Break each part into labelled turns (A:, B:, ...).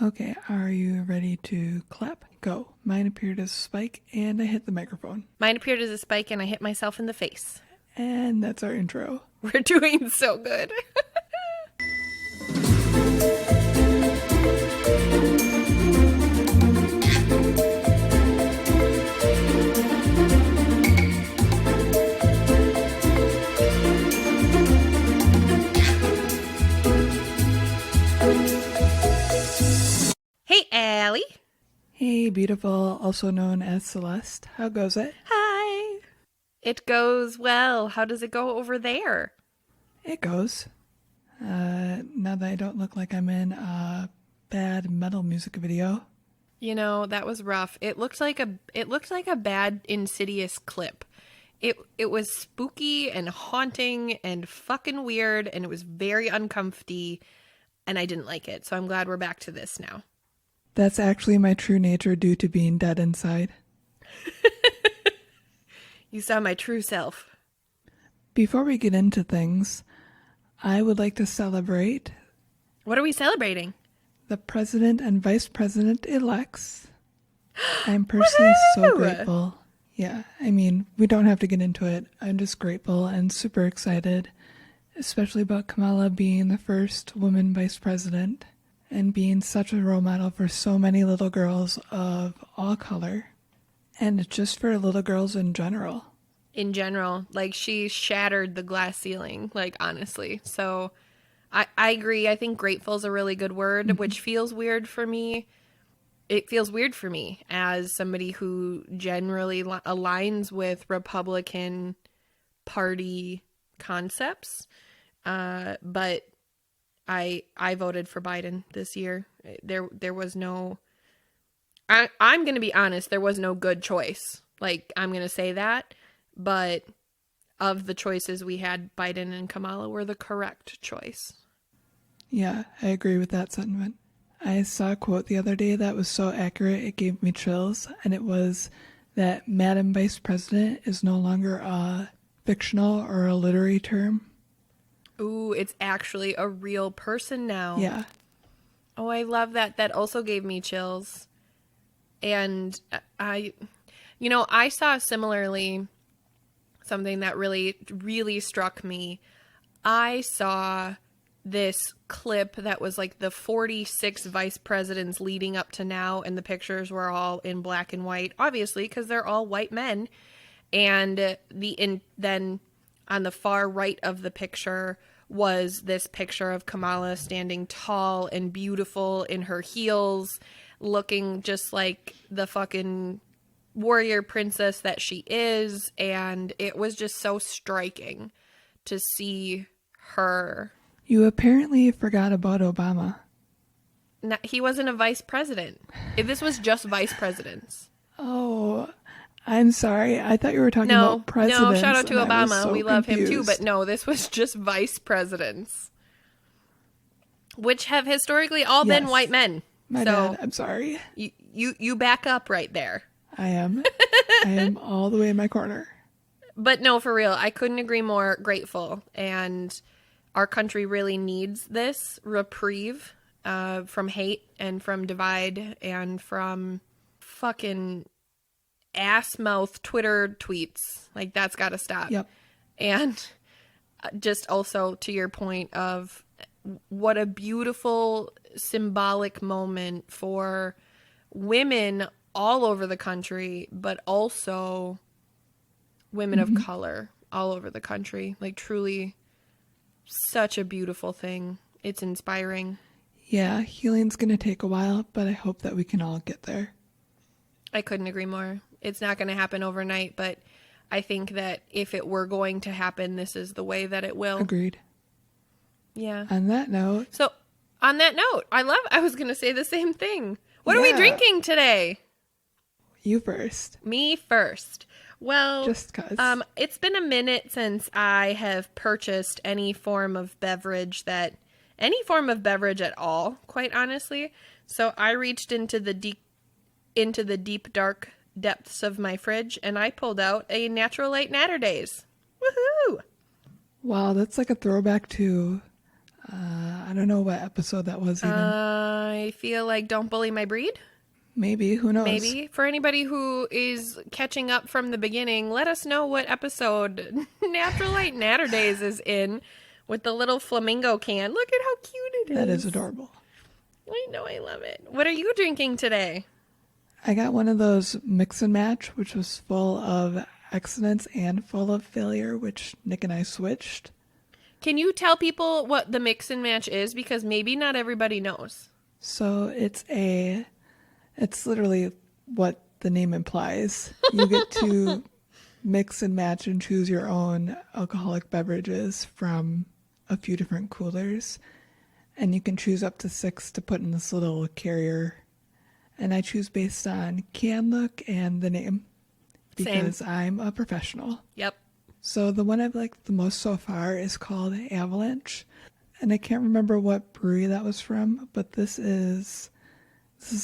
A: Okay, are you ready to clap? Go. Mine appeared as a spike and I hit the microphone.
B: Mine appeared as a spike and I hit myself in the face.
A: And that's our intro.
B: We're doing so good. Hey, Allie.
A: Hey, beautiful, also known as Celeste. How goes it?
B: Hi. It goes well. How does it go over there?
A: It goes. Now that I don't look like I'm in a bad metal music video.
B: You know, that was rough. It looked like a bad Insidious clip. It was spooky and haunting and fucking weird, and it was very uncomfy, and I didn't like it. So I'm glad we're back to this now.
A: That's actually my true nature due to being dead inside.
B: You saw my true self.
A: Before we get into things, I would like to celebrate
B: What are we celebrating?
A: the president and vice president elects. I'm personally so grateful. Yeah, I mean, we don't have to get into it. I'm just grateful and super excited, especially about Kamala being the first woman vice president and being such a role model for so many little girls of all color, and just for little girls in general.
B: In general, like, she shattered the glass ceiling, like, honestly. So I agree. I think grateful is a really good word, which feels weird for me. It feels weird for me as somebody who generally aligns with Republican Party concepts. But I voted for Biden this year. There was no... I'm going to be honest, there was no good choice. Like, I'm going to say that. But of the choices we had, Biden and Kamala were the correct choice.
A: Yeah, I agree with that sentiment. I saw a quote the other day that was so accurate it gave me chills, and it was that Madam Vice President is no longer a fictional or a literary term.
B: Ooh, it's actually a real person now.
A: Yeah.
B: Oh, I love that. That also gave me chills. And I saw similarly something that really, really struck me. I saw this clip that was like the 46 vice presidents leading up to now, and the pictures were all in black and white, obviously, because they're all white men. And then on the far right of the picture was this picture of Kamala standing tall and beautiful in her heels, looking just like the fucking warrior princess that she is. And it was just so striking to see her.
A: You apparently forgot about Obama.
B: No, he wasn't a vice president. This was just vice presidents.
A: Oh, I'm sorry. I thought you were talking about presidents.
B: No, shout out to Obama.
A: So
B: we love
A: confused.
B: him too, but no, this was just vice presidents, which have historically all been white men.
A: My bad. I'm sorry.
B: You back up right there.
A: I am. I am all the way in my corner.
B: But no, for real, I couldn't agree more. Grateful. And our country really needs this reprieve from hate and from divide and from fucking ass mouth Twitter tweets. Like, that's got to stop.
A: Yep.
B: And just also to your point of what a beautiful symbolic moment for women all over the country, but also women of color all over the country. Like, truly such a beautiful thing. It's inspiring.
A: Yeah, healing's going to take a while, but I hope that we can all get there.
B: I couldn't agree more. It's not going to happen overnight, but I think that if it were going to happen, this is the way that it will.
A: Agreed.
B: Yeah.
A: On that note.
B: So, on that note, I was going to say the same thing. What are we drinking today?
A: You first.
B: Me first. Well,
A: just 'cause.
B: It's been a minute since I have purchased any form of beverage at all, quite honestly. So I reached into the deep dark depths of my fridge and I pulled out a Natural Light Natter Days. Woohoo!
A: Wow, that's like a throwback to I don't know what episode that was even.
B: I feel like Don't Bully My Breed.
A: Maybe, who knows?
B: Maybe. For anybody who is catching up from the beginning, let us know what episode Natural Light Natter Days is in with the little flamingo can. Look at how cute it is.
A: That is adorable.
B: I know, I love it. What are you drinking today?
A: I got one of those mix and match, which was full of excellence and full of failure, which Nick and I switched.
B: Can you tell people what the mix and match is? Because maybe not everybody knows.
A: So it's literally what the name implies. You get to mix and match and choose your own alcoholic beverages from a few different coolers. And you can choose up to 6 to put in this little carrier. And I choose based on can look and the name. Because I'm a professional.
B: Yep.
A: So the one I've liked the most so far is called Avalanche. And I can't remember what brewery that was from, but this is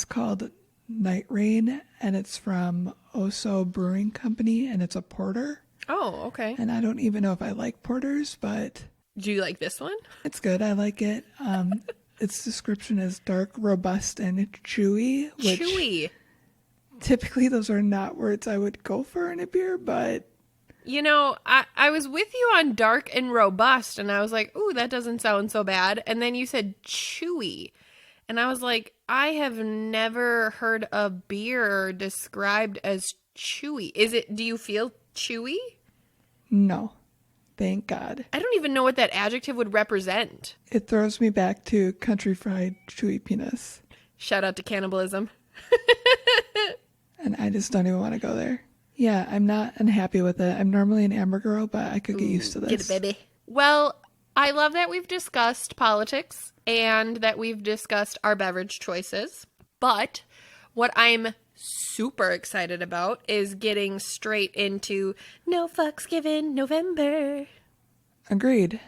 A: called Night Rain, and it's from Oso Brewing Company, and it's a porter.
B: Oh, okay.
A: And I don't even know if I like porters, but
B: Do you like this one?
A: it's good. I like it. Its description is dark, robust, and chewy. Which
B: Chewy.
A: typically those are not words I would go for in a beer, but
B: You know, I was with you on dark and robust, and I was like, ooh, that doesn't sound so bad. And then you said chewy. And I was like, I have never heard a beer described as chewy. Do you feel chewy?
A: no. Thank God.
B: I don't even know what that adjective would represent.
A: It throws me back to country fried chewy penis.
B: Shout out to cannibalism.
A: And I just don't even want to go there. Yeah, I'm not unhappy with it. I'm normally an amber girl, but I could get used to this.
B: Get it, baby. Well, I love that we've discussed politics and that we've discussed our beverage choices. But what I'm super excited about is getting straight into No Fucks Given November.
A: Agreed.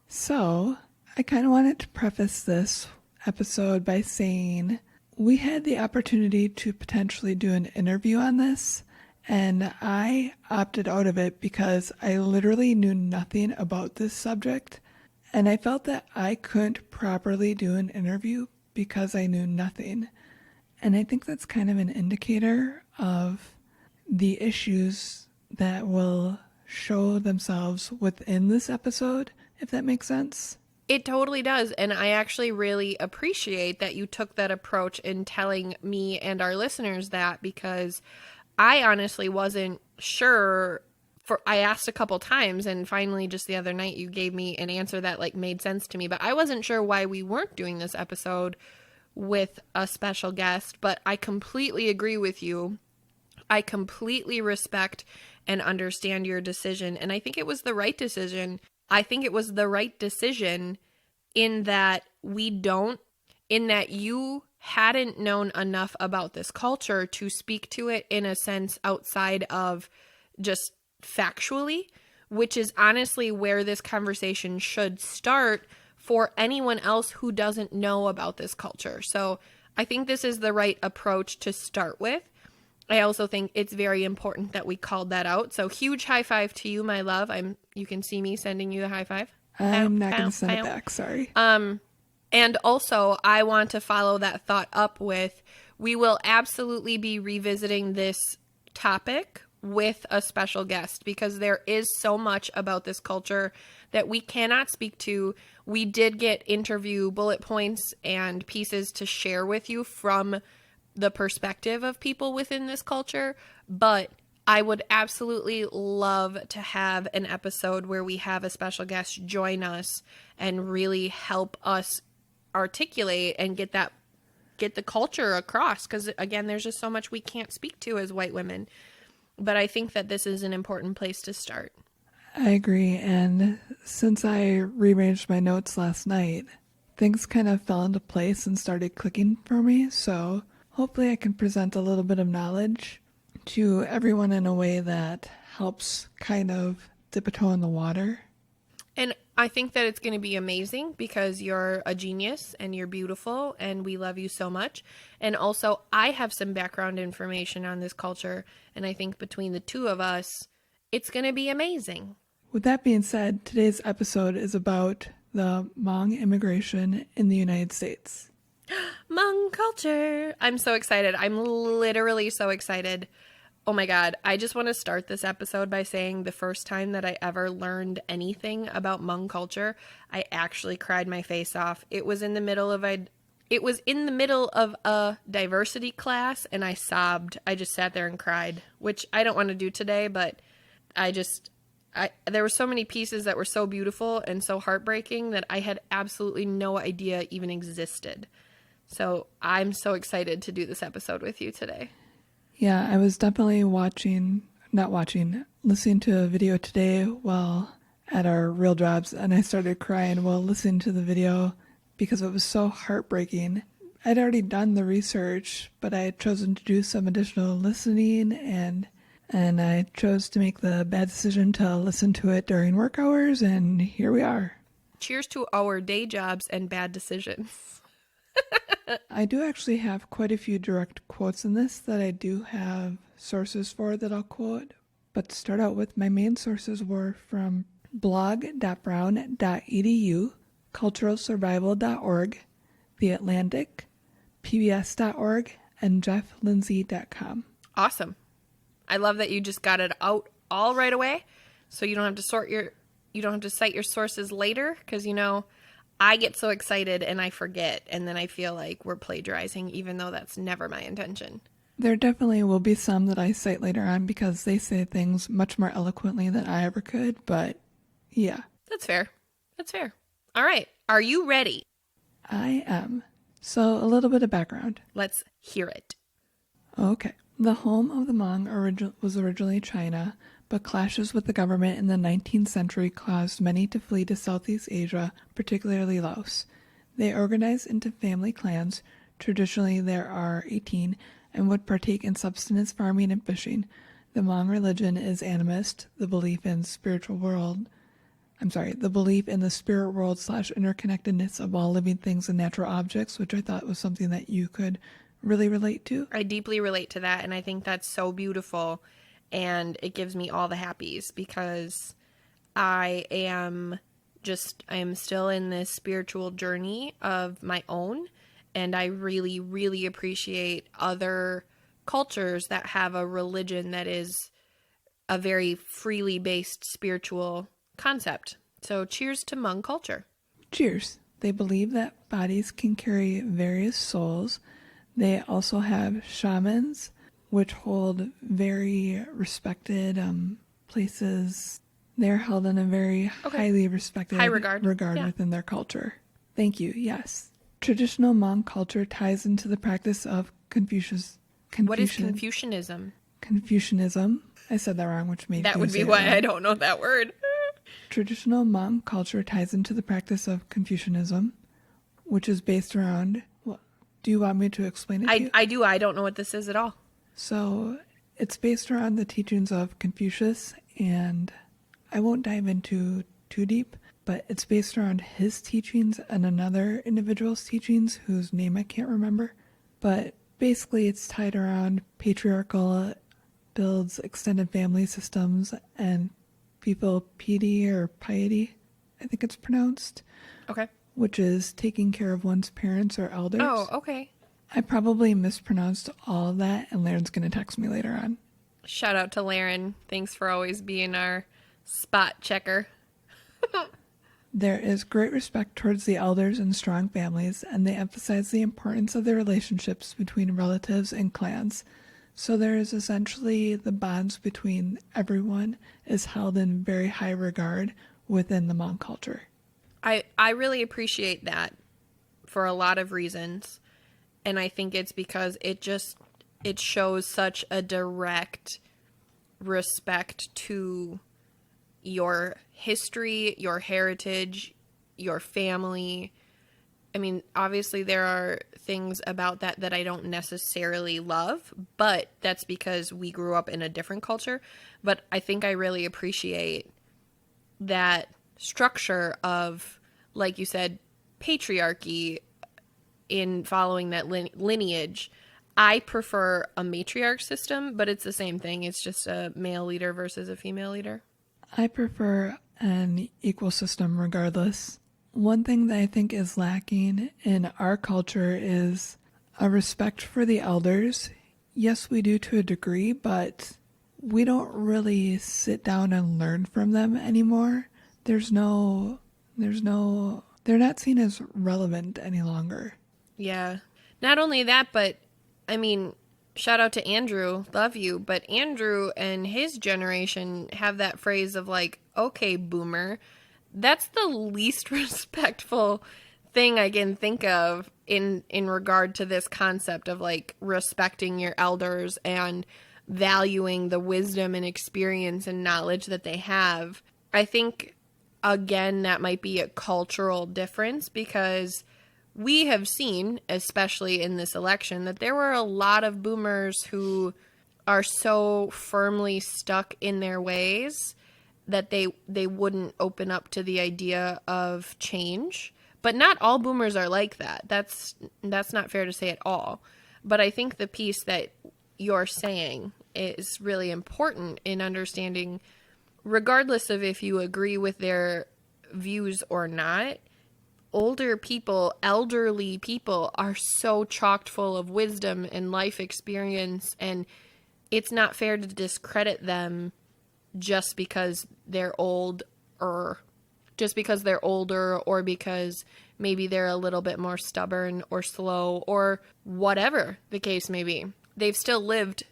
A: So, I kind of wanted to preface this episode by saying we had the opportunity to potentially do an interview on this, and I opted out of it because I literally knew nothing about this subject, and I felt that I couldn't properly do an interview because I knew nothing. And I think that's kind of an indicator of the issues that will show themselves within this episode, if that makes sense.
B: It totally does. And I actually really appreciate that you took that approach in telling me and our listeners that, because I honestly wasn't sure. I asked a couple times, and finally just the other night you gave me an answer that like made sense to me, but I wasn't sure why we weren't doing this episode with a special guest. But I completely agree with you. I completely respect and understand your decision, and I think it was the right decision. I think it was the right decision in that you hadn't known enough about this culture to speak to it in a sense outside of just factually, which is honestly where this conversation should start for anyone else who doesn't know about this culture. So I think this is the right approach to start with. I also think it's very important that we called that out. So huge high five to you, my love. You can see me sending you the high five.
A: I'm not going to send it back, sorry.
B: And also, I want to follow that thought up with, we will absolutely be revisiting this topic with a special guest, because there is so much about this culture that we cannot speak to. We did get interview bullet points and pieces to share with you from the perspective of people within this culture, but I would absolutely love to have an episode where we have a special guest join us and really help us articulate and get the culture across, because again, there's just so much we can't speak to as white women. But I think that this is an important place to start.
A: I agree, and since I rearranged my notes last night, things kind of fell into place and started clicking for me, so hopefully I can present a little bit of knowledge to everyone in a way that helps kind of dip a toe in the water.
B: And I think that it's going to be amazing because you're a genius and you're beautiful and we love you so much. And also, I have some background information on this culture, and I think between the two of us, it's going to be amazing.
A: With that being said, today's episode is about the Hmong immigration in the United States.
B: Hmong culture. I'm so excited. I'm literally so excited. Oh my God. I just want to start this episode by saying the first time that I ever learned anything about Hmong culture, I actually cried my face off. It was in the middle of a diversity class, and I sobbed. I just sat there and cried, which I don't want to do today, but there were so many pieces that were so beautiful and so heartbreaking that I had absolutely no idea even existed. So I'm so excited to do this episode with you today.
A: Yeah, I was definitely listening to a video today while at our real jobs, and I started crying while listening to the video because it was so heartbreaking. I'd already done the research, but I had chosen to do some additional listening, and I chose to make the bad decision to listen to it during work hours, and here we are.
B: Cheers to our day jobs and bad decisions.
A: I do actually have quite a few direct quotes in this that I do have sources for that I'll quote. But to start out with, my main sources were from blog.brown.edu, culturalsurvival.org, The Atlantic, pbs.org, and jefflindsay.com.
B: Awesome. I love that you just got it out all right away, so you don't have to cite your sources later, because I get so excited and I forget, and then I feel like we're plagiarizing, even though that's never my intention.
A: There definitely will be some that I cite later on because they say things much more eloquently than I ever could, but yeah.
B: That's fair. That's fair. All right. Are you ready?
A: I am. So a little bit of background.
B: Let's hear it.
A: Okay. The home of the Hmong was originally China, but clashes with the government in the 19th century caused many to flee to Southeast Asia, particularly Laos. They organized into family clans. Traditionally, there are 18, and would partake in subsistence farming and fishing. The Hmong religion is animist, the belief in the spirit world / interconnectedness of all living things and natural objects, which I thought was something that you could really relate to.
B: I deeply relate to that, and I think that's so beautiful. And it gives me all the happies because I am still in this spiritual journey of my own. And I really, really appreciate other cultures that have a religion that is a very freely based spiritual concept. So cheers to Hmong culture.
A: Cheers. They believe that bodies can carry various souls. They also have shamans, which hold very respected places. They're held in a very highly respected
B: high regard
A: within their culture. Thank you, yes. Traditional Hmong culture ties into the practice of
B: What is Confucianism?
A: Confucianism. I said that wrong, which made
B: that would be why I don't know that word.
A: Traditional Hmong culture ties into the practice of Confucianism, which is based around... Well, do you want me to explain it to you?
B: I do. I don't know what this is at all.
A: So it's based around the teachings of Confucius, and I won't dive into too deep, but it's based around his teachings and another individual's teachings whose name I can't remember. But basically it's tied around patriarchal, builds extended family systems, and people piety, I think it's pronounced.
B: Okay.
A: Which is taking care of one's parents or elders.
B: Oh, okay.
A: I probably mispronounced all of that, and Laren's going to text me later on.
B: Shout out to Laren. Thanks for always being our spot checker.
A: There is great respect towards the elders in strong families, and they emphasize the importance of the relationships between relatives and clans. So there is essentially the bonds between everyone is held in very high regard within the Hmong culture.
B: I really appreciate that for a lot of reasons. And I think it's because it shows such a direct respect to your history, your heritage, your family. I mean, obviously there are things about that I don't necessarily love, but that's because we grew up in a different culture. But I think I really appreciate that structure of, like you said, patriarchy in following that lineage. I prefer a matriarch system, but it's the same thing. It's just a male leader versus a female leader.
A: I prefer an equal system regardless. One thing that I think is lacking in our culture is a respect for the elders. Yes, we do to a degree, but we don't really sit down and learn from them anymore. They're not seen as relevant any longer.
B: Yeah. Not only that, but I mean, shout out to Andrew, love you, but Andrew and his generation have that phrase of like, okay, boomer. That's the least respectful thing I can think of in regard to this concept of like respecting your elders and valuing the wisdom and experience and knowledge that they have. I think again that might be a cultural difference because we have seen, especially in this election, that there were a lot of boomers who are so firmly stuck in their ways that they wouldn't open up to the idea of change. But not all boomers are like that. That's not fair to say at all. But I think the piece that you're saying is really important in understanding, regardless of if you agree with their views or not, elderly people are so chocked full of wisdom and life experience, and it's not fair to discredit them just because they're old or because maybe they're a little bit more stubborn or slow or whatever the case may be. They've still lived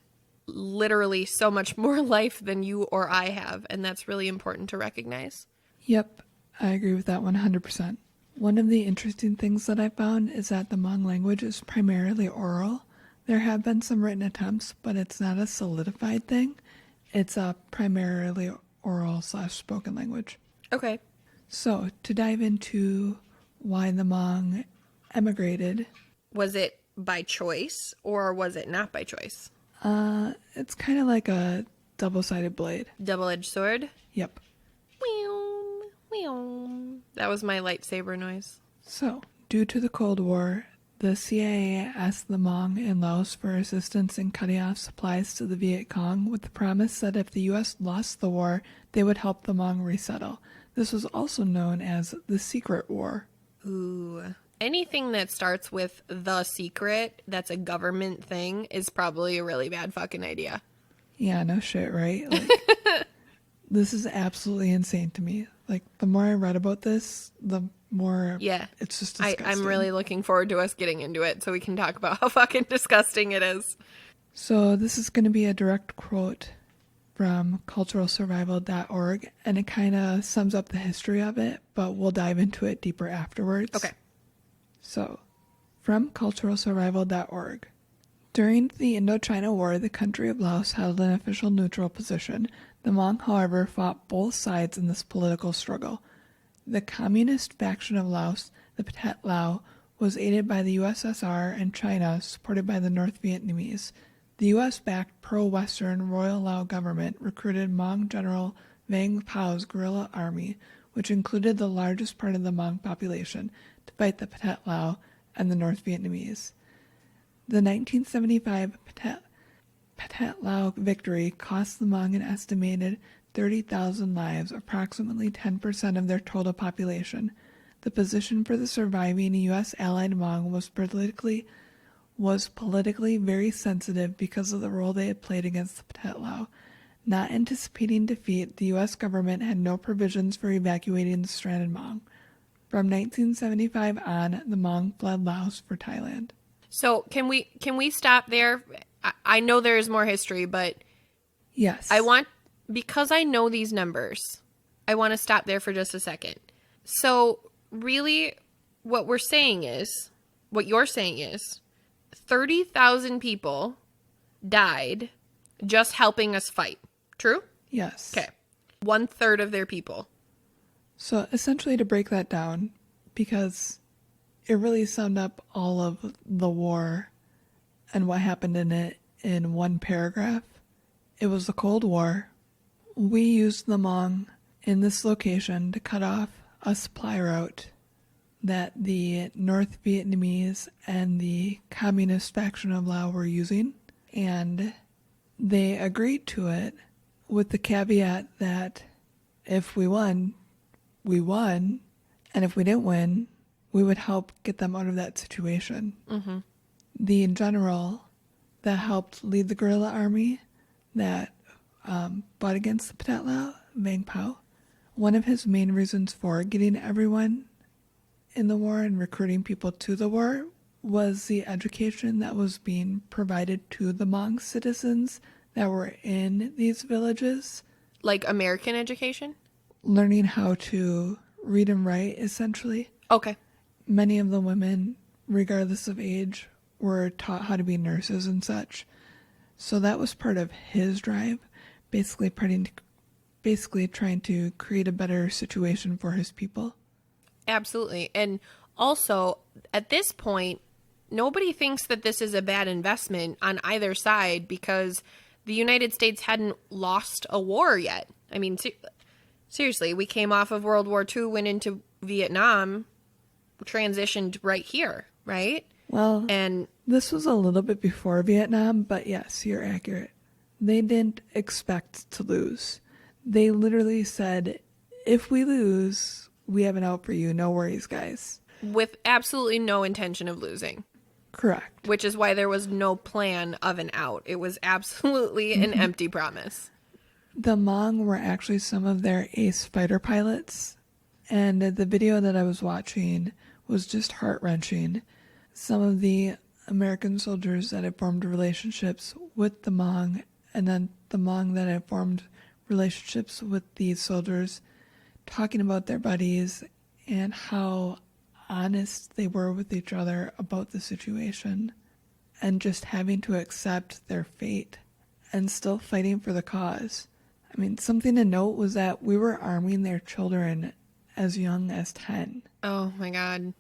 B: literally so much more life than you or I have, and that's really important to recognize.
A: Yep, I agree with that 100%. One of the interesting things that I found is that the Hmong language is primarily oral. There have been some written attempts, but it's not a solidified thing. It's a primarily oral/spoken language.
B: Okay.
A: So, to dive into why the Hmong emigrated.
B: Was it by choice or was it not by choice?
A: It's kind of like a double-sided blade.
B: Double-edged sword?
A: Yep.
B: That was my lightsaber noise.
A: So, due to the Cold War, the CIA asked the Hmong in Laos for assistance in cutting off supplies to the Viet Cong with the promise that if the U.S. lost the war, they would help the Hmong resettle. This was also known as the Secret War.
B: Ooh. Anything that starts with the secret that's a government thing is probably a really bad fucking idea.
A: Yeah, no shit, right? Like, this is absolutely insane to me. Like, the more I read about this, the more it's just disgusting.
B: I'm really looking forward to us getting into it so we can talk about how fucking disgusting it is.
A: So this is going to be a direct quote from culturalsurvival.org, and it kind of sums up the history of it, but we'll dive into it deeper afterwards.
B: Okay.
A: So, from culturalsurvival.org. During the Indochina War, the country of Laos held an official neutral position. The Hmong, however, fought both sides in this political struggle. The communist faction of Laos, the Pathet Lao, was aided by the USSR and China, supported by the North Vietnamese. The U.S.-backed pro-Western Royal Lao government recruited Hmong General Vang Pao's guerrilla army, which included the largest part of the Hmong population, to fight the Pathet Lao and the North Vietnamese. The 1975 Pathet Lao victory cost the Hmong an estimated 30,000 lives, approximately 10% of their total population. The position for the surviving U.S. allied Hmong was politically very sensitive because of the role they had played against the Pathet Lao. Not anticipating defeat, the U.S. government had no provisions for evacuating the stranded Hmong. From 1975 on, the Hmong fled Laos for Thailand.
B: So can we stop there? I know there is more history, but
A: yes,
B: because I know these numbers, I want to stop there for just a second. So really, what you're saying is 30,000 people died just helping us fight. True?
A: Yes.
B: Okay. 1/3 of their people.
A: So essentially, to break that down, because it really summed up all of the war and what happened in it in one paragraph. It was the Cold War. We used the Hmong in this location to cut off a supply route that the North Vietnamese and the communist faction of Laos were using, and they agreed to it with the caveat that if we won, And if we didn't win, we would help get them out of that situation.
B: Mm-hmm.
A: The general that helped lead the guerrilla army that fought against the Pathet Vang Pao, one of his main reasons for getting everyone in the war and recruiting people to the war was the education that was being provided to the Hmong citizens that were in these villages.
B: Like American education?
A: Learning how to read and write, essentially.
B: Okay.
A: Many of the women, regardless of age, were taught how to be nurses and such. So that was part of his drive, basically trying to create a better situation for his people.
B: Absolutely. And also, at this point, nobody thinks that this is a bad investment on either side because the United States hadn't lost a war yet. I mean, seriously, we came off of World War II, went into Vietnam, transitioned right here, right?
A: Well,
B: and
A: this was a little bit before Vietnam, but yes, you're accurate. They didn't expect to lose. They literally said, if we lose, we have an out for you. No worries, guys.
B: With absolutely no intention of losing.
A: Correct.
B: Which is why there was no plan of an out. It was absolutely an empty promise.
A: The Hmong were actually some of their ace fighter pilots, and the video that I was watching was just heart-wrenching. Some of the American soldiers that had formed relationships with the Hmong, and then the Hmong that had formed relationships with these soldiers, talking about their buddies and how honest they were with each other about the situation, and just having to accept their fate and still fighting for the cause. I mean, something to note was that we were arming their children as young as 10.
B: Oh my God.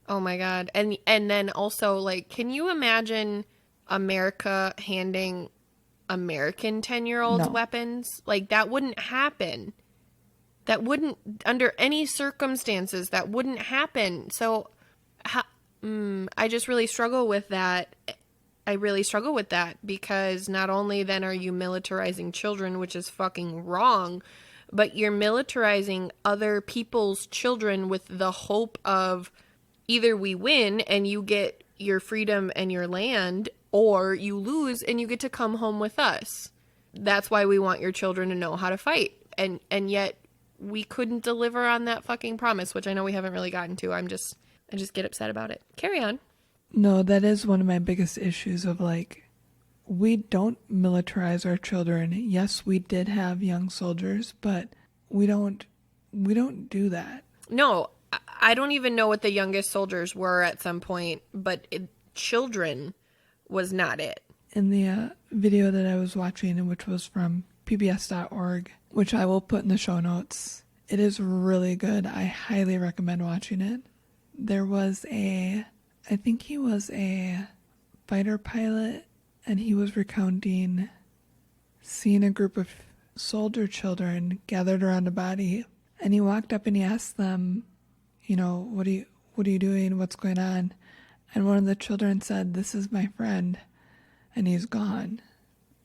B: Oh my God. And then also, like, can you imagine America handing American 10-year-olds
A: No.
B: weapons? Like, that wouldn't happen. That wouldn't, under any circumstances, that wouldn't happen. So, I just really struggle with that. I really struggle with that because not only then are you militarizing children, which is fucking wrong, but you're militarizing other people's children with the hope of either we win and you get your freedom and your land, or you lose and you get to come home with us. That's why we want your children to know how to fight. And yet we couldn't deliver on that fucking promise, which I know we haven't really gotten to. I just get upset about it. Carry on.
A: No, that is one of my biggest issues of, like, we don't militarize our children. Yes, we did have young soldiers, but we don't do that.
B: No, I don't even know what the youngest soldiers were at some point, but children was not it.
A: In the video that I was watching, which was from pbs.org, which I will put in the show notes, it is really good. I highly recommend watching it. There was I think he was a fighter pilot, and he was recounting seeing a group of soldier children gathered around a body, and he walked up and he asked them, you know, what are you doing? What's going on? And one of the children said, "This is my friend, and he's gone."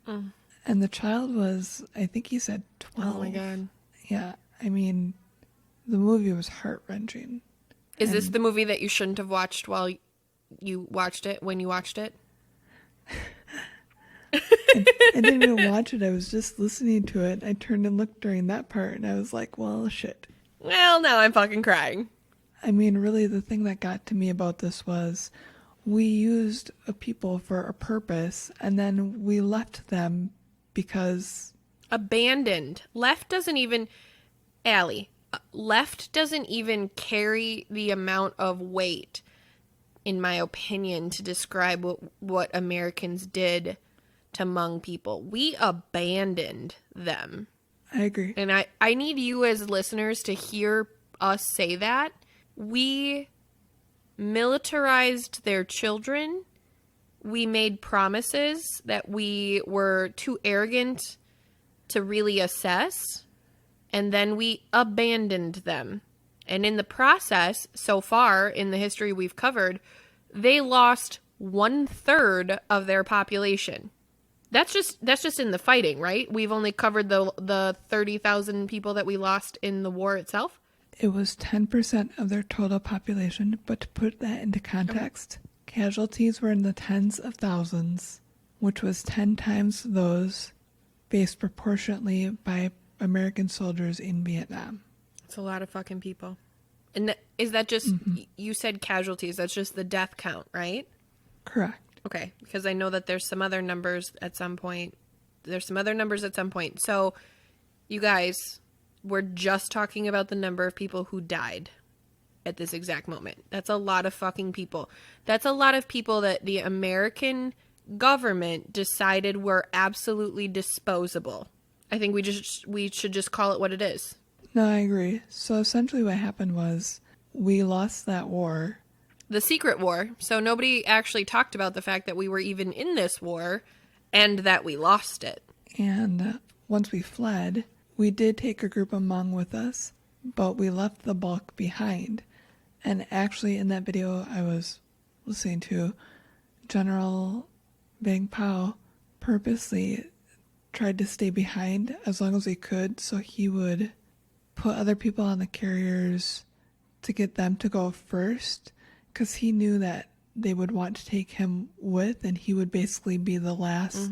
A: And the child was, I think he said 12.
B: Oh my God.
A: Yeah, I mean, the movie was heart-wrenching.
B: Is this the movie that you shouldn't have watched while you watched it, when you watched it?
A: I didn't even watch it. I was just listening to it. I turned and looked during that part, and I was like, well, shit.
B: Well, now I'm fucking crying.
A: I mean, really, the thing that got to me about this was we used a people for a purpose, and then we left them because...
B: Abandoned. Left doesn't even carry the amount of weight, in my opinion, to describe what Americans did to Hmong people. We abandoned them.
A: I agree.
B: And I need you as listeners to hear us say that. We militarized their children. We made promises that we were too arrogant to really assess. And then we abandoned them. And in the process, so far in the history we've covered, they lost 1/3 of their population. That's just in the fighting, right? We've only covered the 30,000 people that we lost in the war itself.
A: It was 10% of their total population, but to put that into context, casualties were in the tens of thousands, which was 10 times those faced proportionately by American soldiers in Vietnam.
B: It's a lot of fucking people. And is that just, you said casualties, that's just the death count, right?
A: Correct.
B: Okay, because I know that there's some other numbers at some point. So, you guys, we're just talking about the number of people who died at this exact moment. That's a lot of fucking people. That's a lot of people that the American government decided were absolutely disposable. I think we should just call it what it is.
A: No, I agree. So essentially what happened was we lost that war.
B: The secret war. So nobody actually talked about the fact that we were even in this war and that we lost it.
A: And once we fled, we did take a group of Hmong with us, but we left the bulk behind. And actually in that video I was listening to, General Bang Pao purposely tried to stay behind as long as he could so he would put other people on the carriers to get them to go first, because he knew that they would want to take him with, and he would basically be the last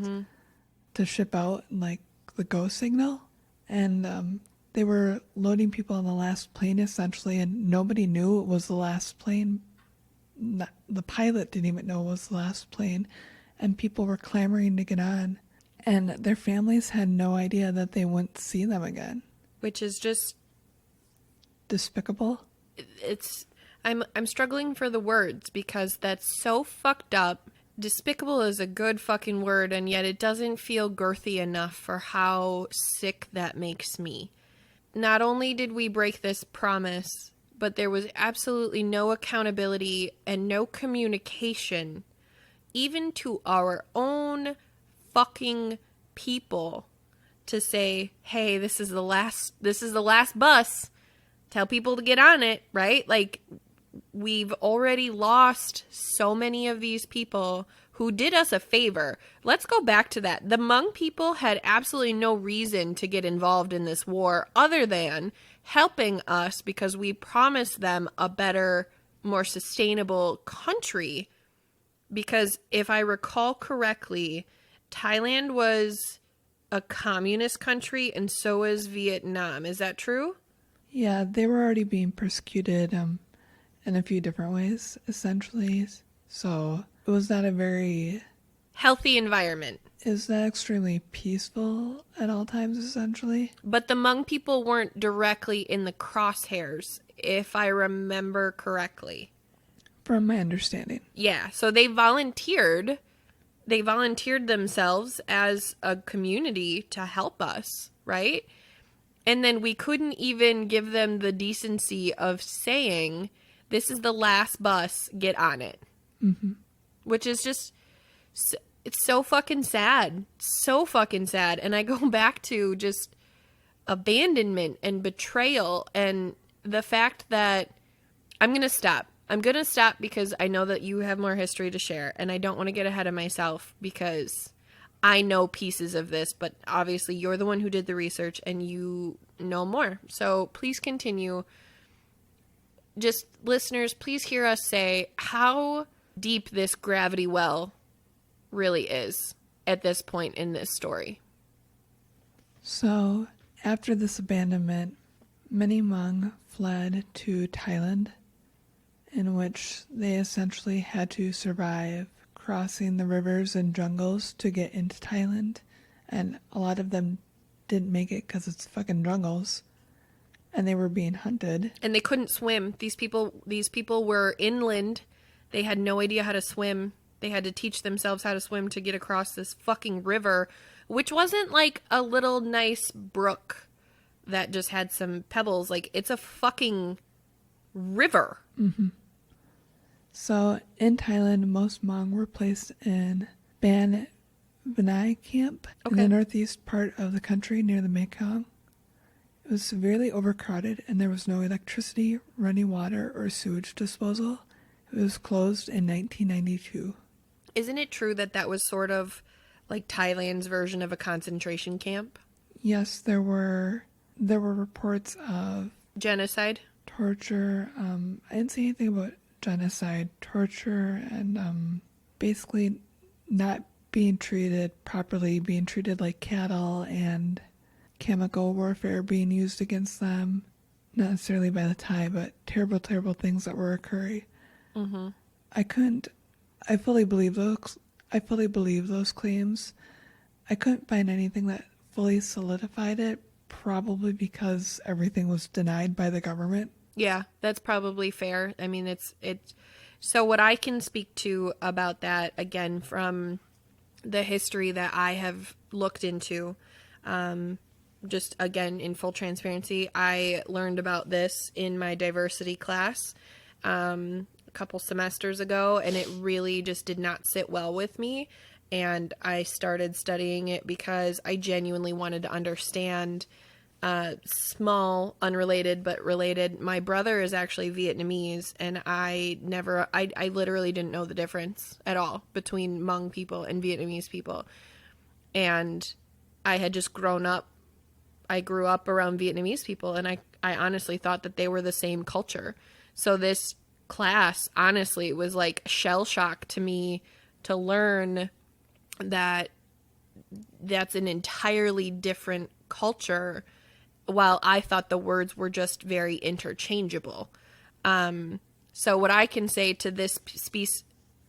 A: to ship out, like the go signal. And they were loading people on the last plane essentially, and nobody knew it was the last plane. The pilot didn't even know it was the last plane, and people were clamoring to get on, and their families had no idea that they wouldn't see them again.
B: Which is just
A: despicable.
B: I'm struggling for the words because that's so fucked up. Despicable is a good fucking word, and yet it doesn't feel girthy enough for how sick that makes me. Not only did we break this promise, but there was absolutely no accountability and no communication, even to our own fucking people, to say, hey, this is the last bus. Tell people to get on it, right? Like, we've already lost so many of these people who did us a favor. Let's go back to that. The Hmong people had absolutely no reason to get involved in this war other than helping us because we promised them a better, more sustainable country. Because if I recall correctly, Thailand was a communist country and so was Vietnam. Is that true?
A: Yeah, they were already being persecuted in a few different ways, essentially. So it was not a very
B: healthy environment.
A: It was not extremely peaceful at all times, essentially.
B: But the Hmong people weren't directly in the crosshairs, if I remember correctly.
A: From my understanding.
B: Yeah, so they volunteered themselves as a community to help us, right? And then we couldn't even give them the decency of saying, this is the last bus, get on it.
A: Mm-hmm.
B: Which is just, it's so fucking sad. So fucking sad. And I go back to just abandonment and betrayal and the fact that I'm going to stop. I'm going to stop because I know that you have more history to share. And I don't want to get ahead of myself because I know pieces of this, but obviously you're the one who did the research and you know more. So please continue. Just listeners, please hear us say how deep this gravity well really is at this point in this story.
A: So after this abandonment, many Hmong fled to Thailand, in which they essentially had to survive crossing the rivers and jungles to get into Thailand, and a lot of them didn't make it because it's fucking jungles, and they were being hunted.
B: And they couldn't swim. These people were inland. They had no idea how to swim. They had to teach themselves how to swim to get across this fucking river, which wasn't like a little nice brook that just had some pebbles. Like, it's a fucking river.
A: Mm-hmm. So in Thailand, most Hmong were placed in Ban Vinai camp in the northeast part of the country near the Mekong. It was severely overcrowded and there was no electricity, running water, or sewage disposal. It was closed in 1992.
B: Isn't it true that that was sort of like Thailand's version of a concentration camp?
A: Yes, there were reports of
B: genocide.
A: torture. I didn't see anything about genocide, torture, and basically not being treated properly, being treated like cattle, and chemical warfare being used against them. Not necessarily by the Thai, but terrible, terrible things that were occurring.
B: Mm-hmm.
A: I fully believe those claims. I couldn't find anything that fully solidified it, probably because everything was denied by the government.
B: Yeah, that's probably fair. I mean, it's so what I can speak to about that, again, from the history that I have looked into, just again, in full transparency, I learned about this in my diversity class a couple semesters ago, and it really just did not sit well with me. And I started studying it because I genuinely wanted to understand. Small, unrelated, but related. My brother is actually Vietnamese, and I literally didn't know the difference at all between Hmong people and Vietnamese people. And I had just I grew up around Vietnamese people, and I honestly thought that they were the same culture. So this class, honestly, was like shell shock to me to learn that that's an entirely different culture, while I thought the words were just very interchangeable. So what I can say to this piece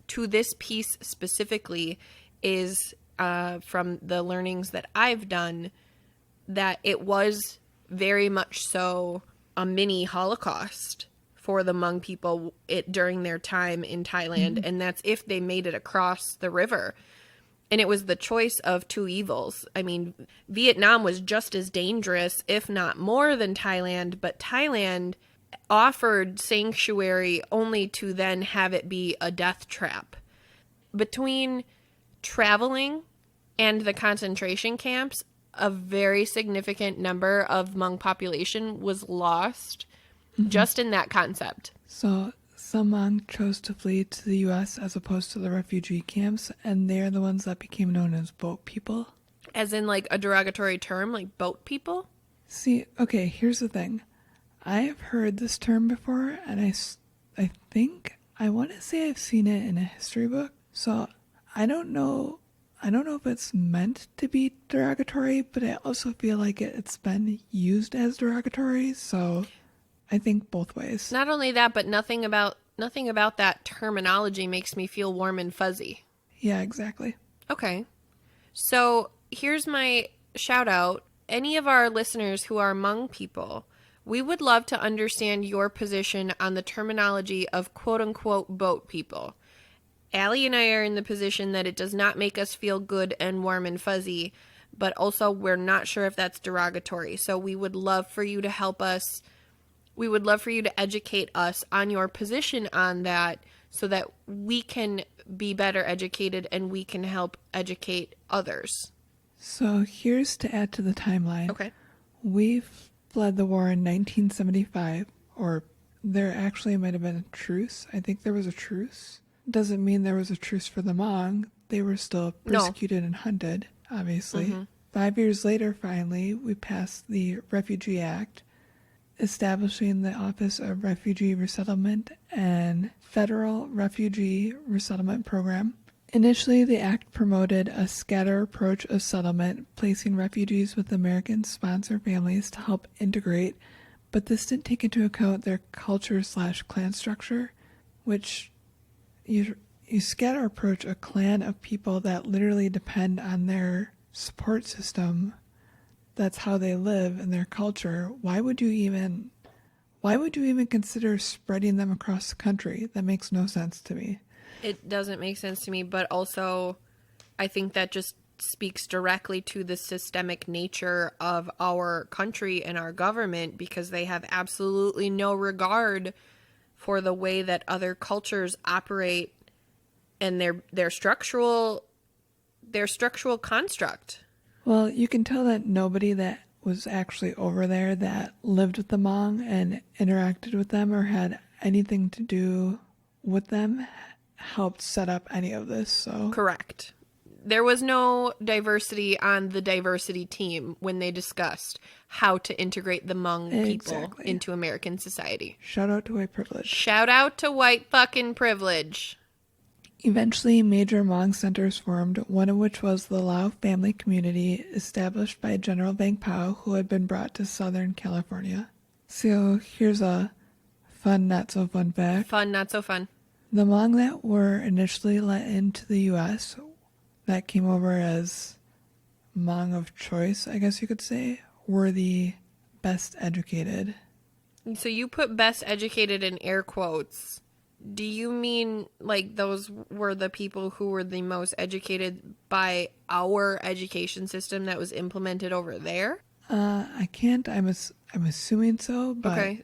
B: specifically is from the learnings that I've done, that it was very much so a mini Holocaust for the Hmong people during their time in Thailand, and that's if they made it across the river. And it was the choice of two evils. I mean, Vietnam was just as dangerous, if not more, than Thailand, but Thailand offered sanctuary only to then have it be a death trap. Between traveling and the concentration camps, a very significant number of Hmong population was lost just in that concept.
A: So some Hmong chose to flee to the U.S. as opposed to the refugee camps, and they're the ones that became known as boat people.
B: As in, like, a derogatory term, like boat people?
A: See, okay, here's the thing. I have heard this term before, and I think, I want to say I've seen it in a history book. So I don't know if it's meant to be derogatory, but I also feel like it's been used as derogatory, so I think both ways.
B: Not only that, but nothing about that terminology makes me feel warm and fuzzy.
A: Yeah, exactly.
B: Okay. So here's my shout out. Any of our listeners who are Hmong people, we would love to understand your position on the terminology of quote unquote boat people. Allie and I are in the position that it does not make us feel good and warm and fuzzy, but also we're not sure if that's derogatory. So we would love for you to help us. We would love for you to educate us on your position on that so that we can be better educated and we can help educate others.
A: So here's to add to the timeline.
B: Okay.
A: We fled the war in 1975, or there actually might have been a truce. I think there was a truce. Doesn't mean there was a truce for the Hmong. They were still persecuted and hunted, obviously. Mm-hmm. 5 years later, finally, we passed the Refugee Act, establishing the Office of Refugee Resettlement and Federal Refugee Resettlement Program. Initially, the act promoted a scatter approach of settlement, placing refugees with American sponsor families to help integrate, but this didn't take into account their culture/clan structure, which you scatter approach a clan of people that literally depend on their support system. That's how they live in their culture. Why would you even consider spreading them across the country? That makes no sense to me.
B: It doesn't make sense to me, but also I think that just speaks directly to the systemic nature of our country and our government, because they have absolutely no regard for the way that other cultures operate and their structural construct.
A: Well, you can tell that nobody that was actually over there that lived with the Hmong and interacted with them or had anything to do with them helped set up any of this. So
B: correct. There was no diversity on the diversity team when they discussed how to integrate the Hmong people
A: Exactly.
B: into American society.
A: Shout out to white privilege.
B: Shout out to white fucking privilege.
A: Eventually, major Hmong centers formed, one of which was the Lao family community established by General Vang Pao, who had been brought to Southern California. So here's a fun, not so fun fact.
B: Fun, not so fun.
A: The Hmong that were initially let into the U.S., that came over as Hmong of choice, I guess you could say, were the best educated.
B: So you put best educated in air quotes. Do you mean like those were the people who were the most educated by our education system that was implemented over there?
A: I can't. I'm assuming so, but
B: Okay.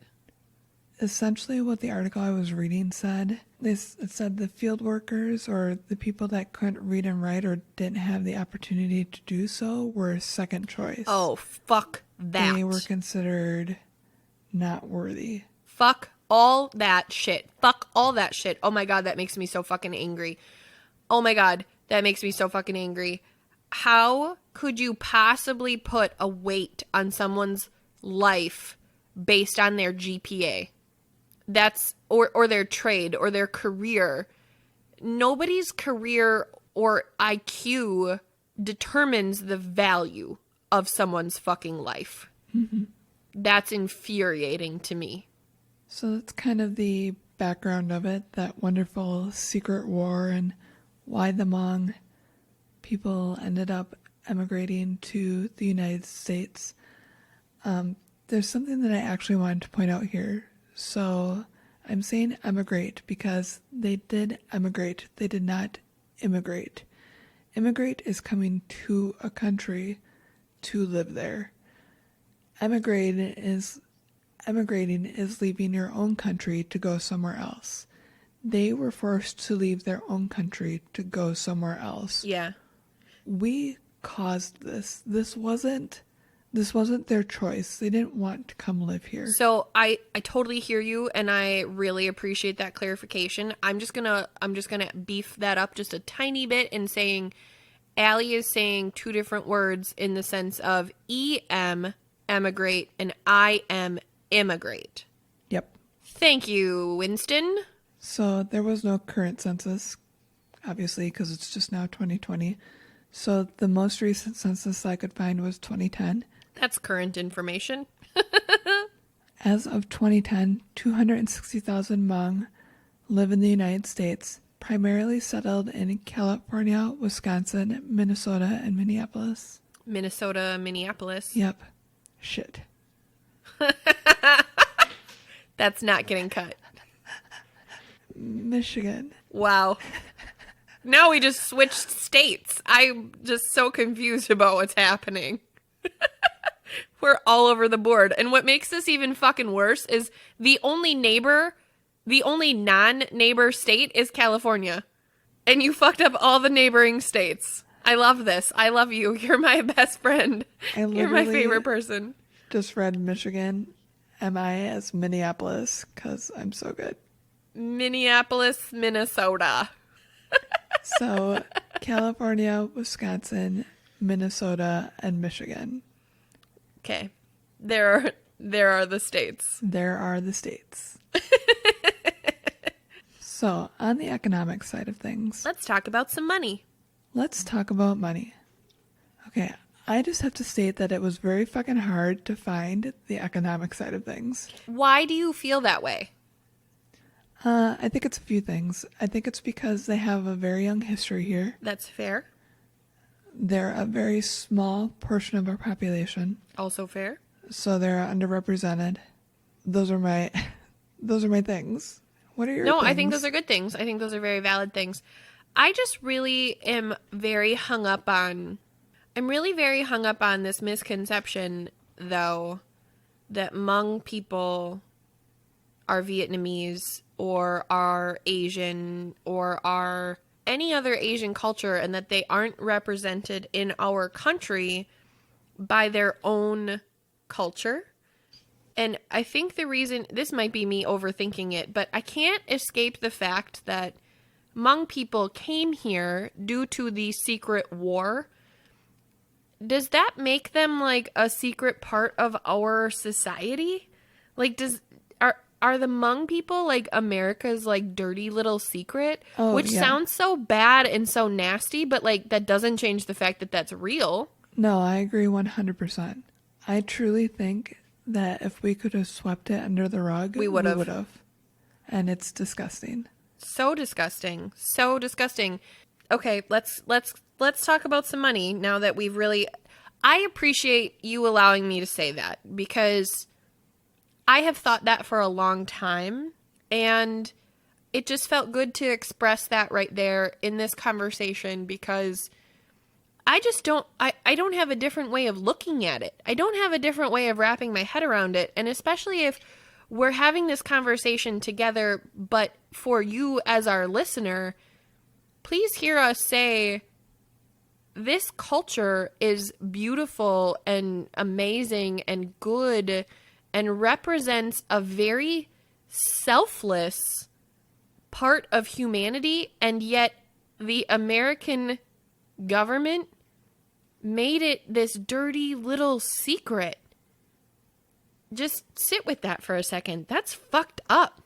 A: essentially what the article I was reading said, it said the field workers or the people that couldn't read and write or didn't have the opportunity to do so were second choice.
B: Oh, fuck that.
A: They were considered not worthy.
B: Fuck all that shit. Fuck all that shit. Oh my God, that makes me so fucking angry. Oh my God, that makes me so fucking angry. How could you possibly put a weight on someone's life based on their GPA? That's or their trade or their career. Nobody's career or IQ determines the value of someone's fucking life.
A: Mm-hmm.
B: That's infuriating to me.
A: So that's kind of the background of it, that wonderful secret war and why the Hmong people ended up emigrating to the United States. There's something that I actually wanted to point out here. So I'm saying emigrate because they did emigrate. They did not immigrate. Immigrate is coming to a country to live there. Emigrating is leaving your own country to go somewhere else. They were forced to leave their own country to go somewhere else.
B: Yeah.
A: We caused this. This wasn't their choice. They didn't want to come live here.
B: So I totally hear you, and I really appreciate that clarification. I'm just gonna beef that up just a tiny bit in saying Allie is saying two different words in the sense of EM, emigrate, and IM, immigrate.
A: Yep.
B: Thank you, Winston.
A: So there was no current census, obviously, because it's just now 2020. So the most recent census I could find was 2010.
B: That's current information.
A: As of 2010, 260,000 Hmong live in the United States, primarily settled in California, Wisconsin, Minnesota, and Minneapolis.
B: Minnesota, Minneapolis.
A: Yep. Shit.
B: That's not getting cut.
A: Michigan.
B: Wow. Now we just switched states. I'm just so confused about what's happening. We're all over the board. And what makes this even fucking worse is the only non-neighbor state is California. And you fucked up all the neighboring states. I love this. I love you. You're my best friend. You're my favorite person.
A: Just read Michigan, MI as Minneapolis, because I'm so good.
B: Minneapolis, Minnesota.
A: So, California, Wisconsin, Minnesota, and Michigan.
B: Okay. There are the states.
A: There are the states. So, on the economic side of things,
B: Let's talk about some money.
A: let's talk about money. Okay, I just have to state that it was very fucking hard to find the economic side of things.
B: Why do you feel that way?
A: I think it's a few things. I think it's because they have a very young history here.
B: That's fair.
A: They're a very small portion of our population,
B: Also fair.
A: so they're underrepresented. Those are my things. What are your
B: No,
A: things?
B: I think those are good things. I think those are very valid things. I just really am very hung up on this misconception, though, that Hmong people are Vietnamese or are Asian or are any other Asian culture, and that they aren't represented in our country by their own culture. And I think the reason, this might be me overthinking it, but I can't escape the fact that Hmong people came here due to the secret war, does that make them like a secret part of our society? Like, are the Hmong people like America's like dirty little secret?
A: Oh,
B: Which
A: yeah.
B: sounds so bad and so nasty, but like that doesn't change the fact that that's real.
A: No, I agree 100%. I truly think that if we could have swept it under the rug,
B: We would have.
A: And it's disgusting.
B: So disgusting. So disgusting. Okay, let's talk about some money now that we've really I appreciate you allowing me to say that because I have thought that for a long time, and it just felt good to express that right there in this conversation because I just I don't have a different way of looking at it. I don't have a different way of wrapping my head around it, and especially if we're having this conversation together, but for you as our listener, please hear us say this culture is beautiful and amazing and good and represents a very selfless part of humanity, and yet the American government made it this dirty little secret. Just sit with that for a second. That's fucked up.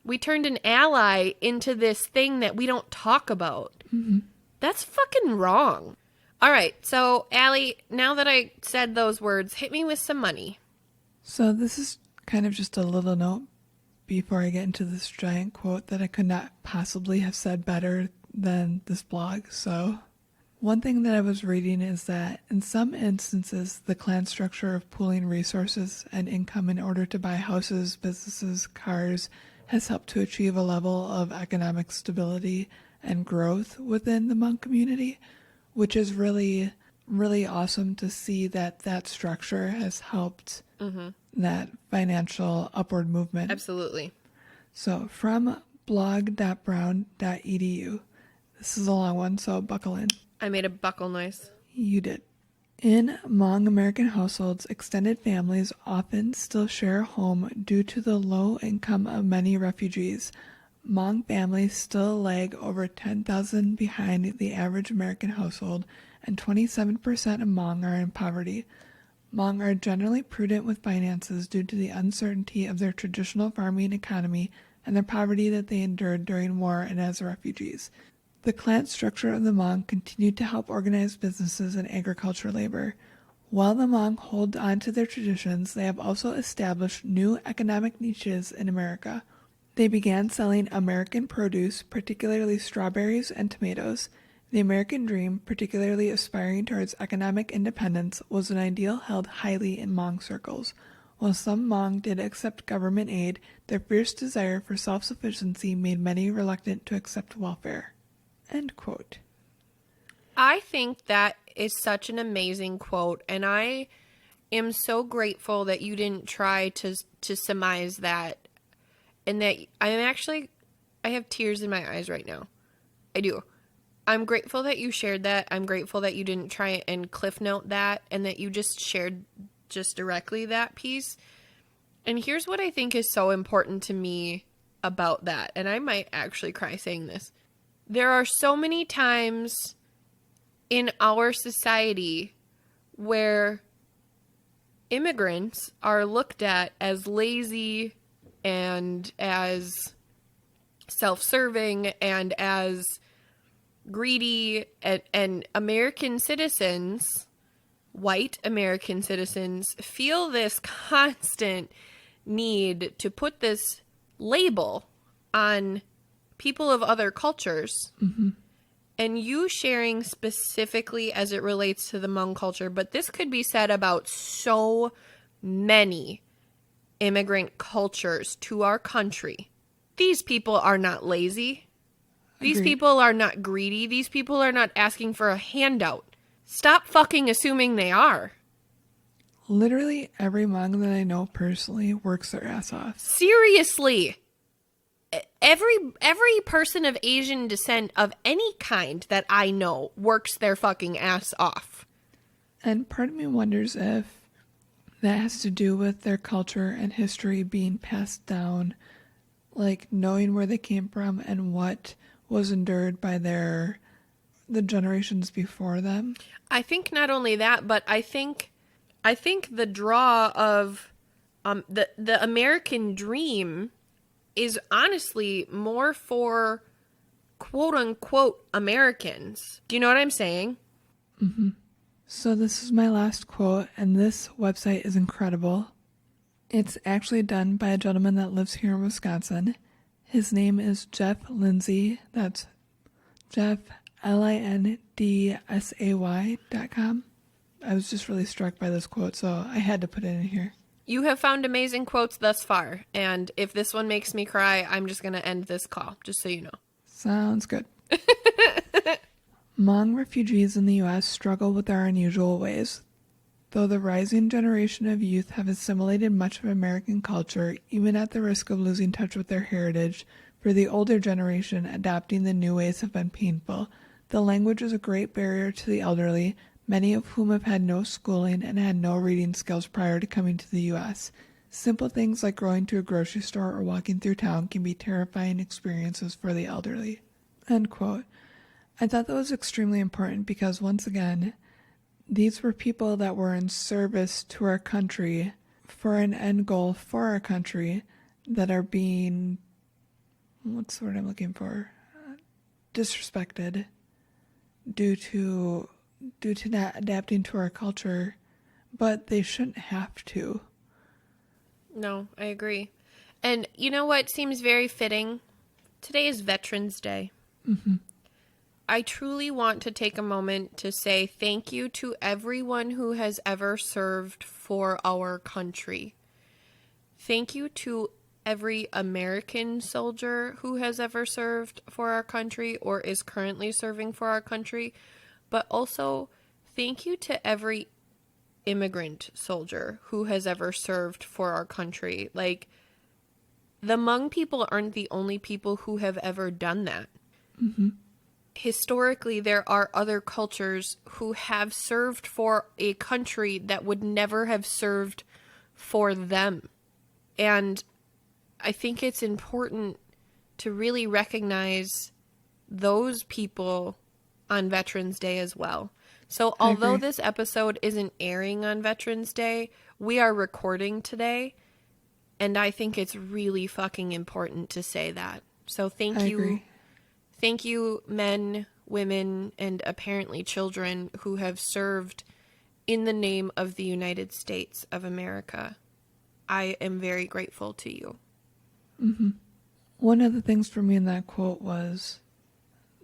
B: We turned an ally into this thing that we don't talk about.
A: Mm-hmm.
B: That's fucking wrong. All right, so Allie, now that I said those words, hit me with some money.
A: So this is kind of just a little note before I get into this giant quote that I could not possibly have said better than this blog. So one thing that I was reading is that in some instances, the clan structure of pooling resources and income in order to buy houses, businesses, cars has helped to achieve a level of economic stability and growth within the Hmong community, which is really, really awesome to see that that structure has helped that financial upward movement.
B: Absolutely.
A: So from blog.brown.edu, this is a long one, so buckle in.
B: I made a buckle noise.
A: You did. In Hmong American households, extended families often still share a home due to the low income of many refugees. Hmong families still lag over 10,000 behind the average American household, and 27% of Hmong are in poverty. Hmong are generally prudent with finances due to the uncertainty of their traditional farming economy and the poverty that they endured during war and as refugees. The clan structure of the Hmong continued to help organize businesses and agriculture labor. While the Hmong hold on to their traditions, they have also established new economic niches in America. They began selling American produce, particularly strawberries and tomatoes. The American dream, particularly aspiring towards economic independence, was an ideal held highly in Hmong circles. While some Hmong did accept government aid, their fierce desire for self-sufficiency made many reluctant to accept welfare. End quote.
B: I think that is such an amazing quote, and I am so grateful that you didn't try to surmise that, and that I have tears in my eyes right now. I do. I'm grateful that you shared that. I'm grateful that you didn't try and cliff note that, and that you just shared just directly that piece. And here's what I think is so important to me about that, and I might actually cry saying this. There are so many times in our society where immigrants are looked at as lazy and as self-serving and as greedy, and American citizens, white American citizens, feel this constant need to put this label on people of other cultures.
A: Mm-hmm.
B: And you sharing specifically as it relates to the Hmong culture, but this could be said about so many immigrant cultures to our country. These people are not lazy. These
A: Agreed.
B: people are not greedy. These people are not asking for a handout. Stop fucking assuming they are.
A: Literally every Hmong that I know personally works their ass off.
B: Seriously. Every person of Asian descent of any kind that I know works their fucking ass off.
A: And part of me wonders if that has to do with their culture and history being passed down, like knowing where they came from and what was endured by the generations before them.
B: I think not only that, but I think the draw of the American dream is honestly more for quote unquote Americans. Do you know what I'm saying?
A: Mm-hmm. So this is my last quote, and this website is incredible. It's actually done by a gentleman that lives here in Wisconsin. His name is Jeff Lindsay. That's Jeff, LINDSAY.com. I was just really struck by this quote, so I had to put it in here.
B: You have found amazing quotes thus far, and if this one makes me cry, I'm just going to end this call, just so you know.
A: Sounds good. Hmong refugees in the U.S. struggle with their unusual ways. Though the rising generation of youth have assimilated much of American culture, even at the risk of losing touch with their heritage, for the older generation, adopting the new ways have been painful. The language is a great barrier to the elderly, many of whom have had no schooling and had no reading skills prior to coming to the U.S. Simple things like going to a grocery store or walking through town can be terrifying experiences for the elderly. End quote. I thought that was extremely important because, once again, these were people that were in service to our country for an end goal for our country that are being, what's the word I'm looking for? Disrespected due to not adapting to our culture, but they shouldn't have to.
B: No, I agree. And you know what seems very fitting? Today is Veterans Day.
A: Mm-hmm.
B: I truly want to take a moment to say thank you to everyone who has ever served for our country. Thank you to every American soldier who has ever served for our country or is currently serving for our country, but also thank you to every immigrant soldier who has ever served for our country. Like, the Hmong people aren't the only people who have ever done that.
A: Mm-hmm.
B: Historically, there are other cultures who have served for a country that would never have served for them. And I think it's important to really recognize those people on Veterans Day as well. So although this episode isn't airing on Veterans Day, we are recording today. And I think it's really fucking important to say that. So thank you.
A: Agree.
B: Thank you, men, women, and apparently children who have served in the name of the United States of America. I am very grateful to you.
A: Mm-hmm. One of the things for me in that quote was,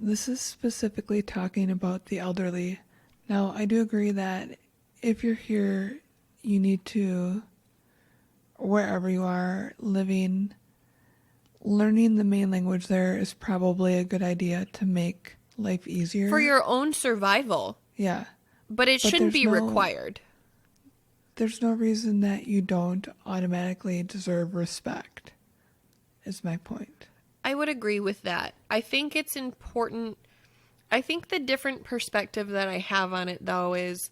A: this is specifically talking about the elderly. Now, I do agree that if you're here, you need to, wherever you are living, learning the main language there is probably a good idea to make life easier.
B: For your own survival.
A: Yeah.
B: But it shouldn't be required.
A: There's no reason that you don't automatically deserve respect, is my point.
B: I would agree with that. I think it's important. I think the different perspective that I have on it, though, is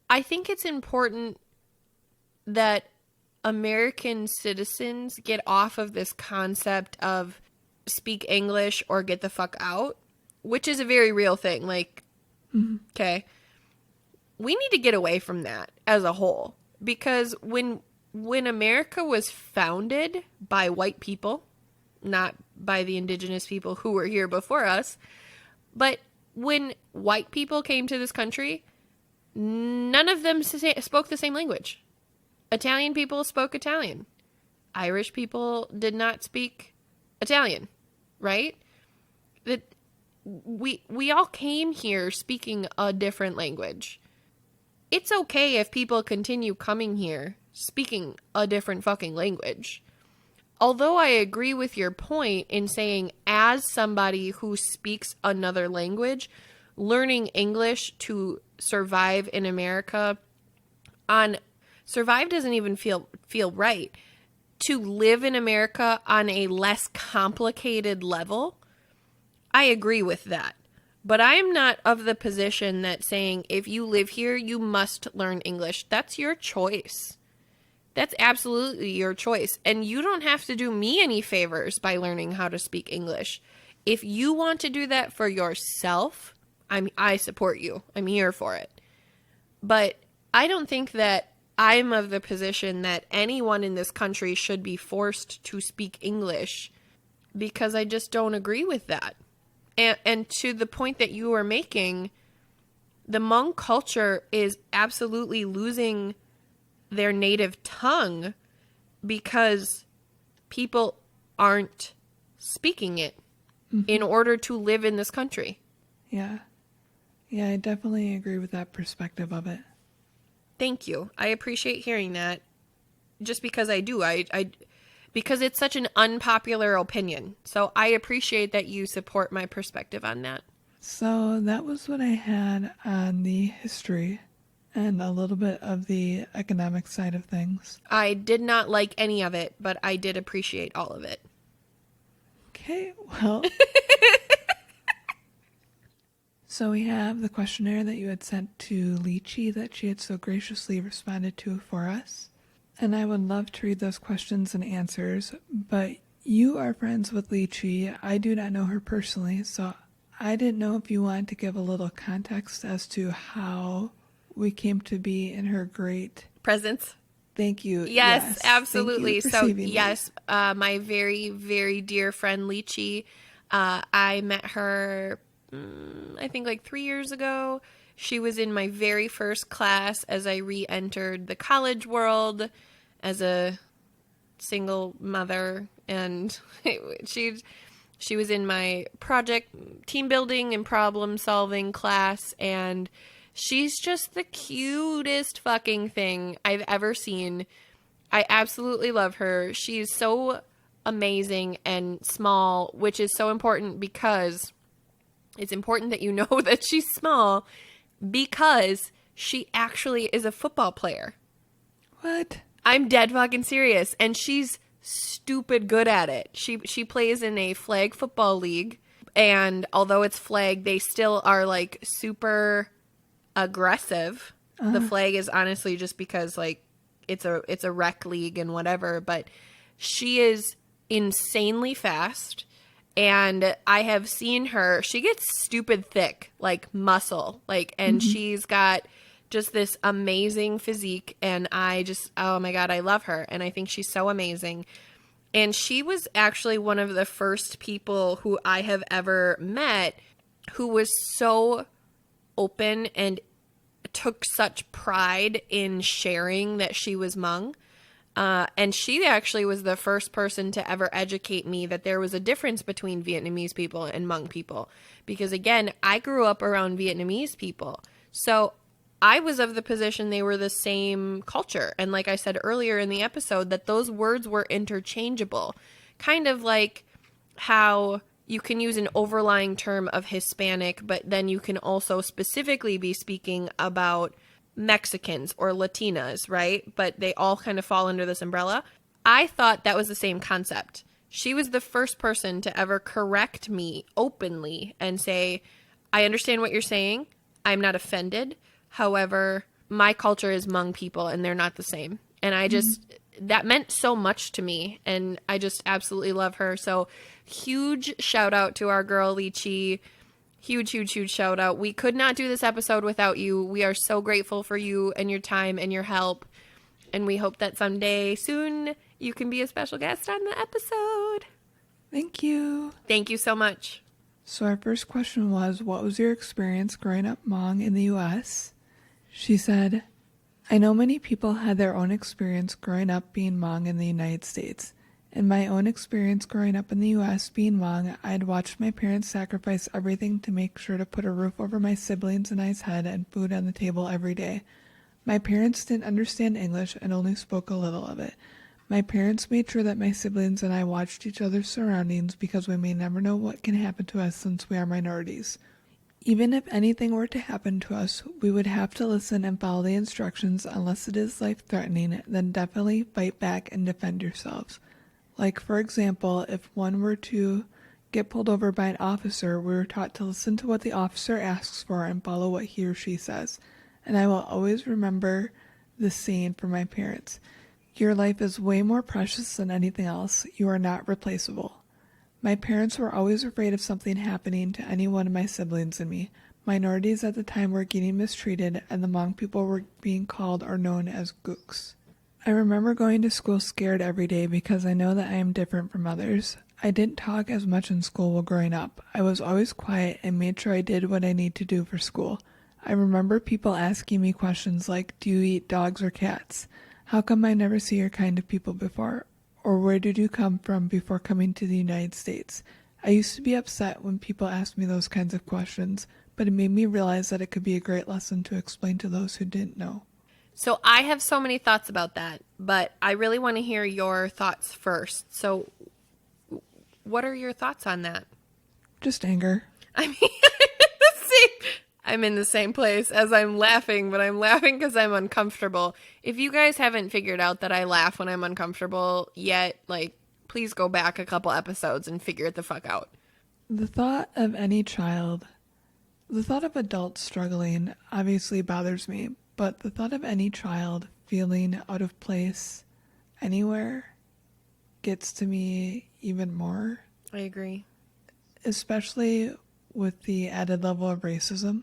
B: I think it's important that American citizens get off of this concept of speak English or get the fuck out, which is a very real thing. Like, okay, we need to get away from that as a whole, because when America was founded by white people, not by the indigenous people who were here before us, but when white people came to this country, none of them spoke the same language. Italian people spoke Italian. Irish people did not speak Italian, right? That we all came here speaking a different language. It's okay if people continue coming here speaking a different fucking language. Although I agree with your point in saying, as somebody who speaks another language, learning English to survive in America survive doesn't even feel right. To live in America on a less complicated level, I agree with that. But I'm not of the position that saying if you live here, you must learn English. That's your choice. That's absolutely your choice. And you don't have to do me any favors by learning how to speak English. If you want to do that for yourself, I support you. I'm here for it. But I don't think that I'm of the position that anyone in this country should be forced to speak English, because I just don't agree with that. And to the point that you were making, the Hmong culture is absolutely losing their native tongue because people aren't speaking it in order to live in this country.
A: Yeah. Yeah, I definitely agree with that perspective of it.
B: Thank you. I appreciate hearing that. Just because I do. Because it's such an unpopular opinion. So I appreciate that you support my perspective on that.
A: So that was what I had on the history and a little bit of the economic side of things.
B: I did not like any of it, but I did appreciate all of it.
A: Okay, well. So we have the questionnaire that you had sent to Lychee that she had so graciously responded to for us. And I would love to read those questions and answers, but you are friends with Lychee. I do not know her personally, so I didn't know if you wanted to give a little context as to how we came to be in her great
B: presence.
A: Thank you.
B: Yes, absolutely.
A: Thank you
B: so
A: receiving
B: yes, my very, very dear friend Lychee, I met her, I think like 3 years ago. She was in my very first class as I re-entered the college world as a single mother, and she was in my project team building and problem solving class, and she's just the cutest fucking thing I've ever seen. I absolutely love her. She's so amazing and small, which is so important because it's important that you know that she's small, because she actually is a football player.
A: What?
B: I'm dead fucking serious. And she's stupid good at it. She plays in a flag football league. And although it's flag, they still are like super aggressive. The flag is honestly just because like it's a rec league and whatever. But she is insanely fast. And I have seen her, she gets stupid thick, like muscle, like, and she's got just this amazing physique, and I just, oh my God, I love her, and I think she's so amazing. And she was actually one of the first people who I have ever met who was so open and took such pride in sharing that she was Hmong. And she actually was the first person to ever educate me that there was a difference between Vietnamese people and Hmong people. Because again, I grew up around Vietnamese people. So I was of the position they were the same culture. And like I said earlier in the episode, that those words were interchangeable. Kind of like how you can use an overlying term of Hispanic, but then you can also specifically be speaking about Mexicans or Latinas, right? But they all kind of fall under this umbrella. I thought that was the same concept. She was the first person to ever correct me openly and say, I understand what you're saying. I'm not offended. However, my culture is Hmong people and they're not the same. And I just, that meant so much to me. And I just absolutely love her. So huge shout out to our girl Lychee. Huge, huge, huge shout out. We could not do this episode without you. We are so grateful for you and your time and your help. And we hope that someday soon you can be a special guest on the episode.
A: Thank you.
B: Thank you so much.
A: So our first question was, what was your experience growing up Hmong in the U.S.? She said, I know many people had their own experience growing up being Hmong in the United States. In my own experience growing up in the U.S. being Hmong, I had watched my parents sacrifice everything to make sure to put a roof over my siblings and I's head and food on the table every day. My parents didn't understand English and only spoke a little of it. My parents made sure that my siblings and I watched each other's surroundings because we may never know what can happen to us since we are minorities. Even if anything were to happen to us, we would have to listen and follow the instructions unless it is life-threatening, then definitely fight back and defend yourselves. Like, for example, if one were to get pulled over by an officer, we were taught to listen to what the officer asks for and follow what he or she says. And I will always remember this saying from my parents. Your life is way more precious than anything else. You are not replaceable. My parents were always afraid of something happening to any one of my siblings and me. Minorities at the time were getting mistreated, and the Hmong people were being called or known as gooks. I remember going to school scared every day because I know that I am different from others. I didn't talk as much in school while growing up. I was always quiet and made sure I did what I need to do for school. I remember people asking me questions like, do you eat dogs or cats? How come I never see your kind of people before? Or where did you come from before coming to the United States? I used to be upset when people asked me those kinds of questions, but it made me realize that it could be a great lesson to explain to those who didn't know.
B: So I have so many thoughts about that, but I really want to hear your thoughts first. So what are your thoughts on that?
A: Just anger.
B: I mean, I'm in the same place as I'm laughing, but I'm laughing because I'm uncomfortable. If you guys haven't figured out that I laugh when I'm uncomfortable yet, like, please go back a couple episodes and figure it the fuck out.
A: The thought of adults struggling obviously bothers me, but the thought of any child feeling out of place anywhere gets to me even more.
B: I agree.
A: Especially with the added level of racism.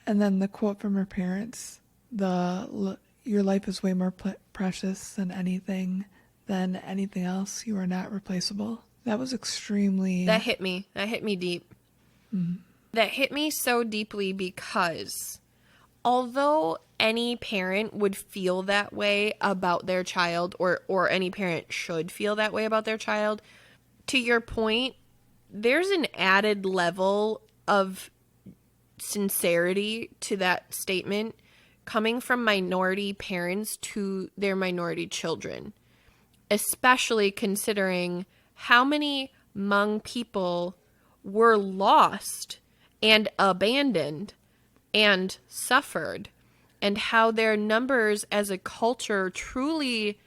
A: And then the quote from her parents, your life is way more precious than anything else. You are not replaceable. That was extremely...
B: That hit me. That hit me deep.
A: Mm-hmm.
B: That hit me so deeply because although any parent would feel that way about their child, or any parent should feel that way about their child, to your point, there's an added level of sincerity to that statement coming from minority parents to their minority children, especially considering how many Hmong people were lost and abandoned and suffered, and how their numbers as a culture truly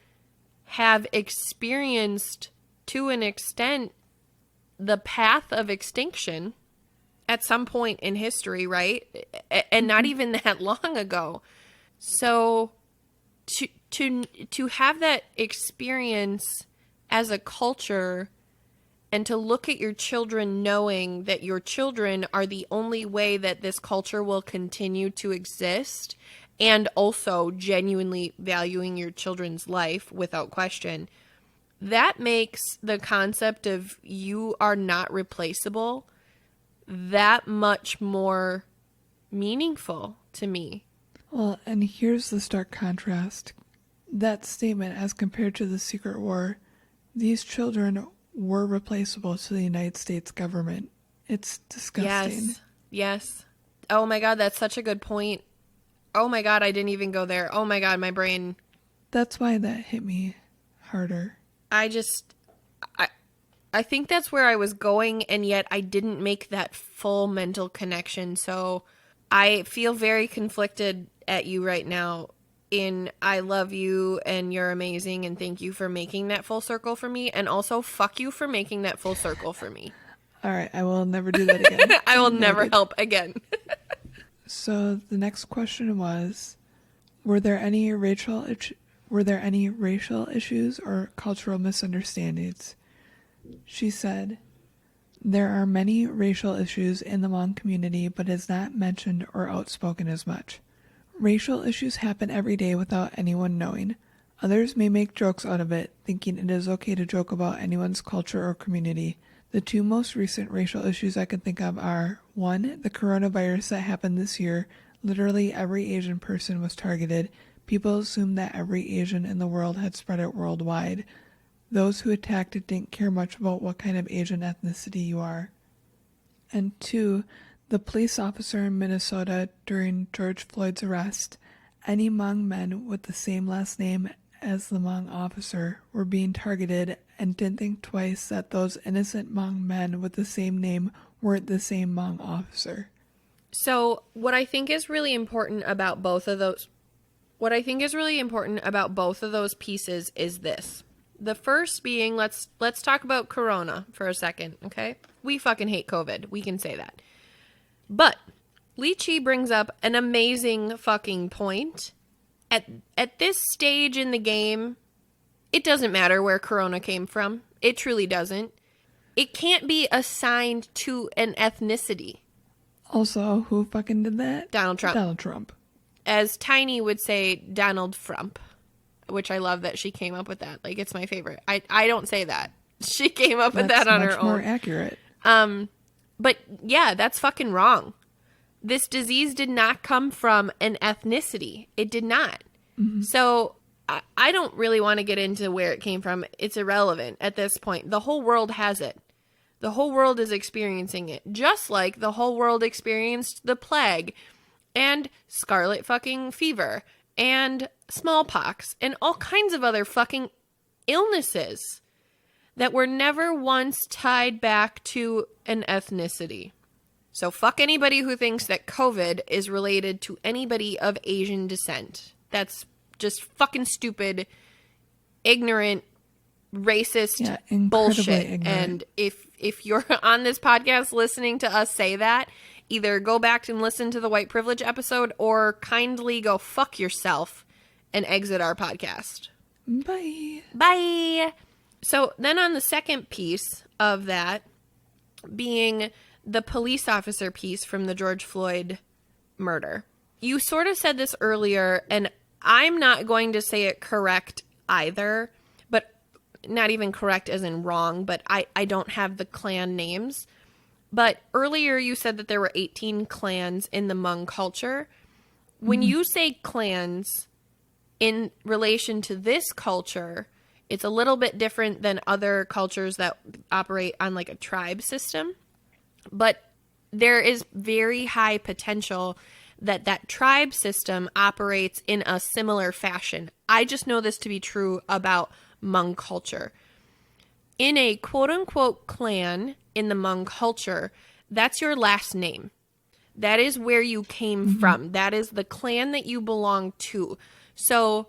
B: have experienced, to an extent, the path of extinction at some point in history, right? And not even that long ago. So to have that experience as a culture, and to look at your children knowing that your children are the only way that this culture will continue to exist, and also genuinely valuing your children's life without question, that makes the concept of you are not replaceable that much more meaningful to me.
A: Well, and here's the stark contrast. That statement, as compared to the Secret War, these children were replaceable to the United States government. It's disgusting.
B: Yes. Oh my God, that's such a good point. Oh my God, I didn't even go there. Oh my God, my brain.
A: That's why that hit me harder.
B: I think that's where I was going, and yet I didn't make that full mental connection. So I feel very conflicted at you right now in I love you and you're amazing and thank you for making that full circle for me, and also fuck you for making that full circle for me.
A: All right, I will never do that again.
B: I will never help again.
A: So the next question was, were there any racial issues or cultural misunderstandings? She said, there are many racial issues in the Hmong community, but is not mentioned or outspoken as much. Racial issues happen every day without anyone knowing. Others may make jokes out of it, thinking it is okay to joke about anyone's culture or community. The two most recent racial issues I can think of are, 1, the coronavirus that happened this year. Literally every Asian person was targeted. People assumed that every Asian in the world had spread it worldwide. Those who attacked it didn't care much about what kind of Asian ethnicity you are. And 2, the police officer in Minnesota during George Floyd's arrest. Any Hmong men with the same last name as the Hmong officer were being targeted, and didn't think twice that those innocent Hmong men with the same name weren't the same Hmong officer.
B: So what I think is really important about both of those pieces is this. The first being, let's talk about Corona for a second, okay? We fucking hate COVID. We can say that. But Lychee brings up an amazing fucking point. At this stage in the game, it doesn't matter where Corona came from. It truly doesn't. It can't be assigned to an ethnicity.
A: Also, who fucking did that?
B: Donald Trump.
A: Donald Trump.
B: As Tiny would say, Donald Frump, which I love that she came up with that. Like, it's my favorite. I don't say that. She came up with that on her own.
A: That's much more accurate.
B: But yeah, that's fucking wrong. This disease did not come from an ethnicity. It did not. Mm-hmm. So I don't really want to get into where it came from. It's irrelevant at this point. The whole world has it. The whole world is experiencing it. Just like the whole world experienced the plague and scarlet fucking fever and smallpox and all kinds of other fucking illnesses that were never once tied back to an ethnicity. So fuck anybody who thinks that COVID is related to anybody of Asian descent. That's just fucking stupid, ignorant, racist bullshit. Ignorant. And if you're on this podcast listening to us say that, either go back and listen to the white privilege episode or kindly go fuck yourself and exit our podcast.
A: Bye.
B: Bye. So then on the second piece of that being the police officer piece from the George Floyd murder. You sort of said this earlier, and I'm not going to say it correct either, but not even correct as in wrong, but I don't have the clan names. But earlier you said that there were 18 clans in the Hmong culture. When you say clans in relation to this culture, it's a little bit different than other cultures that operate on like a tribe system. But there is very high potential that that tribe system operates in a similar fashion. I just know this to be true about Hmong culture. In a quote-unquote clan in the Hmong culture, that's your last name. That is where you came from. That is the clan that you belong to. So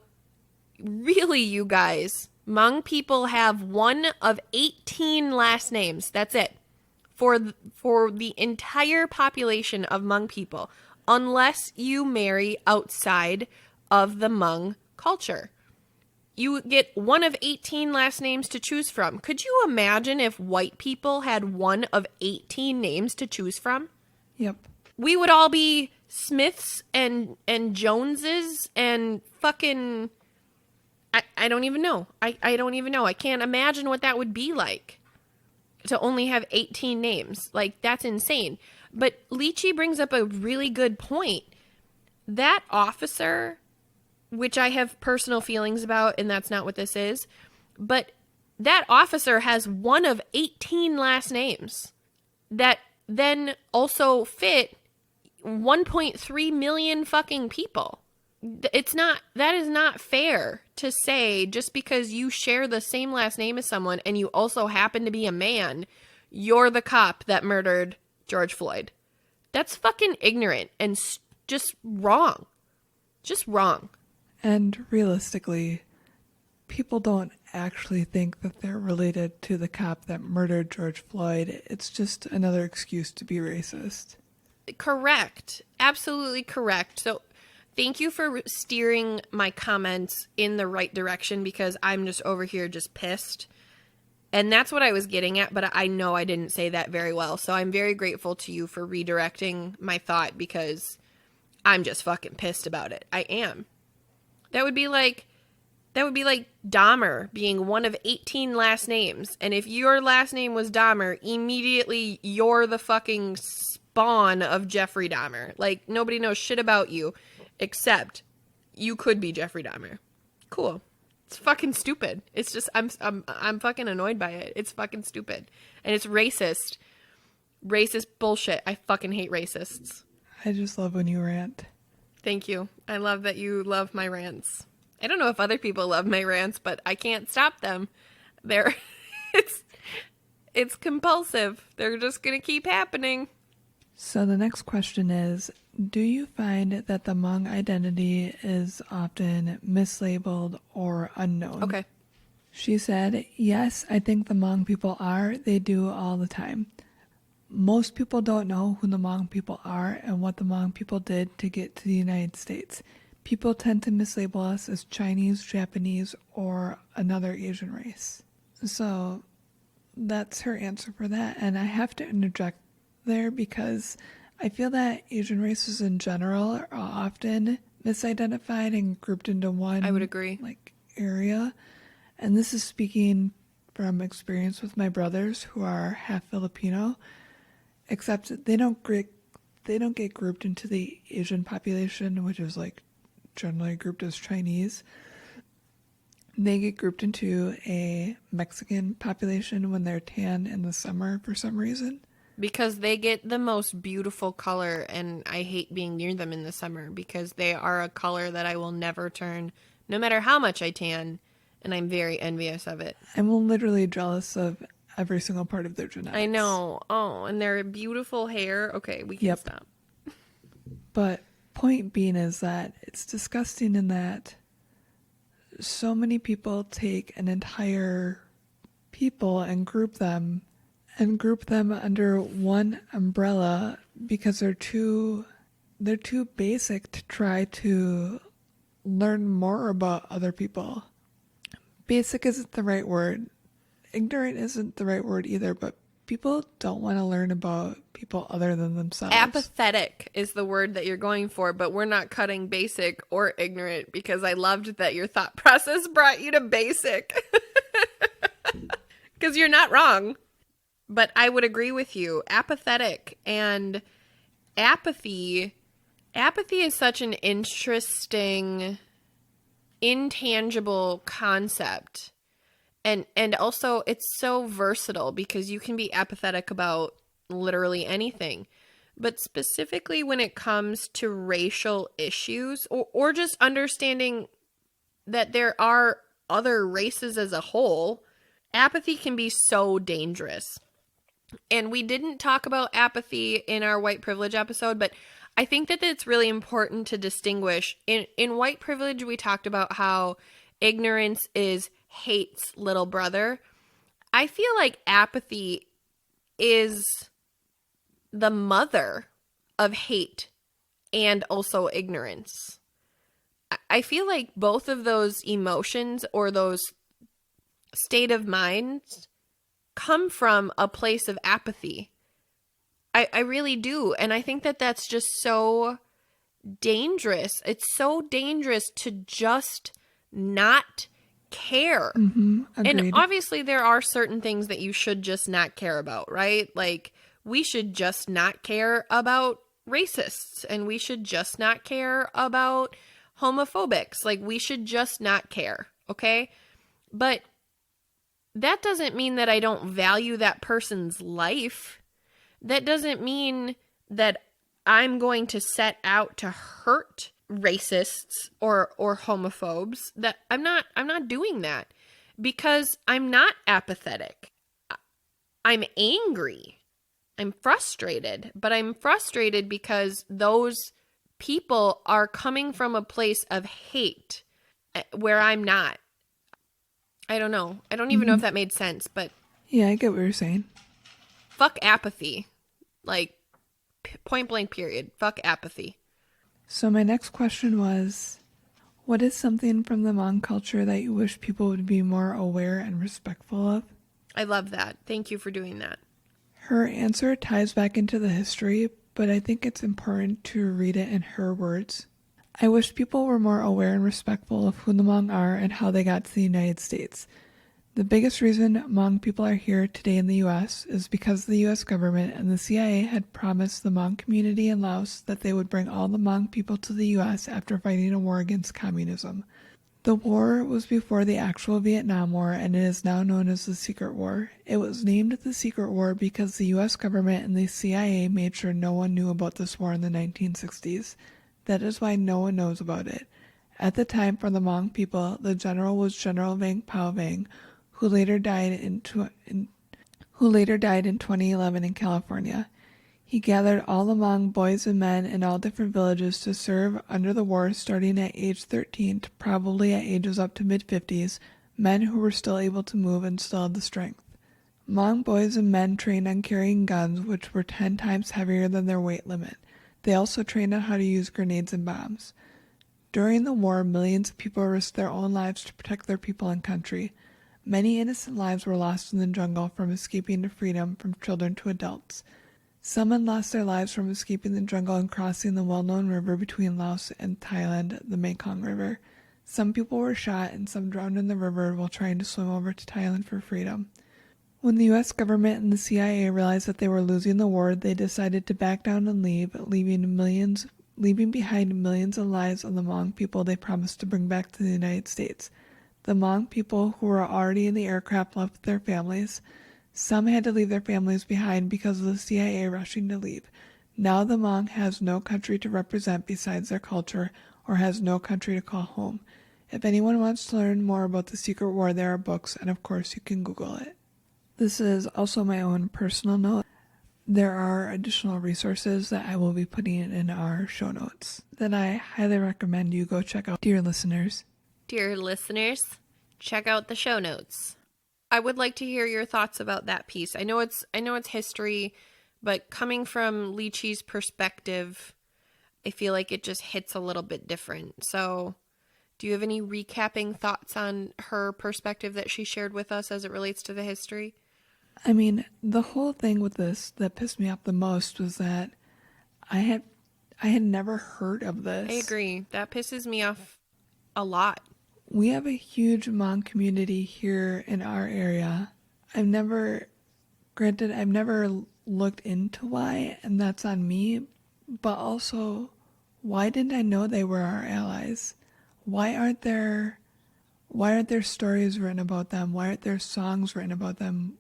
B: really, you guys, Hmong people have one of 18 last names. That's it. For the entire population of Hmong people, unless you marry outside of the Hmong culture. You get one of 18 last names to choose from. Could you imagine if white people had one of 18 names to choose from?
A: Yep.
B: We would all be Smiths and Joneses and fucking... I don't even know. I don't even know. I can't imagine what that would be like to only have 18 names. Like, that's insane. But Lychee brings up a really good point. That officer, which I have personal feelings about, and that's not what this is, but that officer has one of 18 last names that then also fit 1.3 million fucking people. That is not fair to say just because you share the same last name as someone and you also happen to be a man, you're the cop that murdered George Floyd. That's fucking ignorant and just wrong. Just wrong.
A: And realistically, people don't actually think that they're related to the cop that murdered George Floyd. It's just another excuse to be racist.
B: Correct. Absolutely correct. So thank you for steering my comments in the right direction because I'm just over here just pissed. And that's what I was getting at, but I know I didn't say that very well. So I'm very grateful to you for redirecting my thought because I'm just fucking pissed about it. I am. That would be like Dahmer being one of 18 last names. And if your last name was Dahmer, immediately you're the fucking spawn of Jeffrey Dahmer. Like, nobody knows shit about you except you could be Jeffrey Dahmer. Cool. It's fucking stupid. It's just, I'm fucking annoyed by it. It's fucking stupid. And it's racist. Racist bullshit. I fucking hate racists.
A: I just love when you rant.
B: Thank you. I love that you love my rants. I don't know if other people love my rants, but I can't stop them. It's compulsive. They're just going to keep happening.
A: So the next question is, do you find that the Hmong identity is often mislabeled or unknown?
B: Okay.
A: She said, yes, I think the Hmong people are. They do all the time. Most people don't know who the Hmong people are and what the Hmong people did to get to the United States. People tend to mislabel us as Chinese, Japanese, or another Asian race. So that's her answer for that. And I have to interject there because I feel that Asian races in general are often misidentified and grouped into one
B: I would agree.
A: like area. And this is speaking from experience with my brothers who are half Filipino, except they don't get grouped into the Asian population, which is like generally grouped as Chinese. They get grouped into a Mexican population when they're tan in the summer for some reason.
B: Because they get the most beautiful color, and I hate being near them in the summer because they are a color that I will never turn, no matter how much I tan, and I'm very envious of it.
A: I'm literally jealous of every single part of their genetics.
B: I know. Oh, and their beautiful hair. Okay, we can stop.
A: But point being is that it's disgusting in that so many people take an entire people and group them under one umbrella because they're too basic to try to learn more about other people. Basic isn't the right word. Ignorant isn't the right word either, but people don't want to learn about people other than themselves.
B: Apathetic is the word that you're going for, but we're not cutting basic or ignorant because I loved that your thought process brought you to basic. Because you're not wrong. But I would agree with you. Apathetic and apathy. Apathy is such an interesting, intangible concept. And also it's so versatile because you can be apathetic about literally anything. But specifically when it comes to racial issues or just understanding that there are other races as a whole, apathy can be so dangerous. And we didn't talk about apathy in our white privilege episode, but I think that it's really important to distinguish. In white privilege, we talked about how ignorance is hate's little brother. I feel like apathy is the mother of hate and also ignorance. I feel like both of those emotions or those state of minds come from a place of apathy. I really do. And I think that that's just so dangerous. It's so dangerous to just not care.
A: Agreed.
B: And obviously there are certain things that you should just not care about, right? Like we should just not care about racists and we should just not care about homophobics. Like we should just not care, okay? But that doesn't mean that I don't value that person's life. That doesn't mean that I'm going to set out to hurt racists or homophobes. That I'm not doing that because I'm not apathetic. I'm angry. I'm frustrated, but I'm frustrated because those people are coming from a place of hate where I'm not. I don't know. I don't even know if that made sense, but
A: yeah, I get what you're saying.
B: Fuck apathy. Like, point blank period. Fuck apathy.
A: So my next question was, what is something from the Hmong culture that you wish people would be more aware and respectful of?
B: I love that. Thank you for doing that.
A: Her answer ties back into the history, but I think it's important to read it in her words. I wish people were more aware and respectful of who the Hmong are and how they got to the United States. The biggest reason Hmong people are here today in the U.S. is because the U.S. government and the CIA had promised the Hmong community in Laos that they would bring all the Hmong people to the U.S. after fighting a war against communism. The war was before the actual Vietnam War, and it is now known as the Secret War. It was named the Secret War because the U.S. government and the CIA made sure no one knew about this war in the 1960s. That is why no one knows about it. At the time, for the Hmong people, the general was General Vang Pao Vang, who later died in 2011 in California. He gathered all the Hmong boys and men in all different villages to serve under the war, starting at age 13 to probably at ages up to mid-50s, men who were still able to move and still had the strength. Hmong boys and men trained on carrying guns, which were 10 times heavier than their weight limit. They also trained on how to use grenades and bombs. During the war, millions of people risked their own lives to protect their people and country. Many innocent lives were lost in the jungle from escaping to freedom, from children to adults. Some had lost their lives from escaping the jungle and crossing the well-known river between Laos and Thailand, the Mekong River. Some people were shot and some drowned in the river while trying to swim over to Thailand for freedom. When the U.S. government and the CIA realized that they were losing the war, they decided to back down and leave, leaving behind millions of lives of the Hmong people they promised to bring back to the United States. The Hmong people who were already in the aircraft left with their families. Some had to leave their families behind because of the CIA rushing to leave. Now the Hmong has no country to represent besides their culture, or has no country to call home. If anyone wants to learn more about the Secret War, there are books, and of course you can Google it. This is also my own personal note. There are additional resources that I will be putting in our show notes that I highly recommend you go check out, dear listeners.
B: Dear listeners, check out the show notes. I would like to hear your thoughts about that piece. I know it's history, but coming from Lychee's perspective, I feel like it just hits a little bit different. So, do you have any recapping thoughts on her perspective that she shared with us as it relates to the history?
A: I mean, the whole thing with this that pissed me off the most was that I had never heard of this.
B: I agree. That pisses me off a lot.
A: We have a huge Hmong community here in our area. I've never looked into why, and that's on me, but also, why didn't I know they were our allies? Why aren't there stories written about them? Why aren't there songs written about them?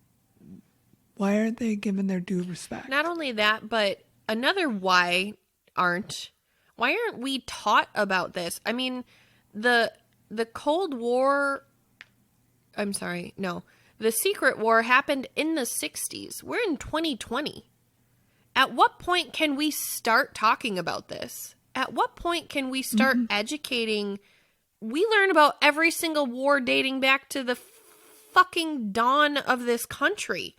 A: Why aren't they given their due respect?
B: Not only that, but another why aren't we taught about this? I mean, the Cold War, the Secret War happened in the 60s. We're in 2020. At what point can we start talking about this? At what point can we start educating? We learn about every single war dating back to the fucking dawn of this country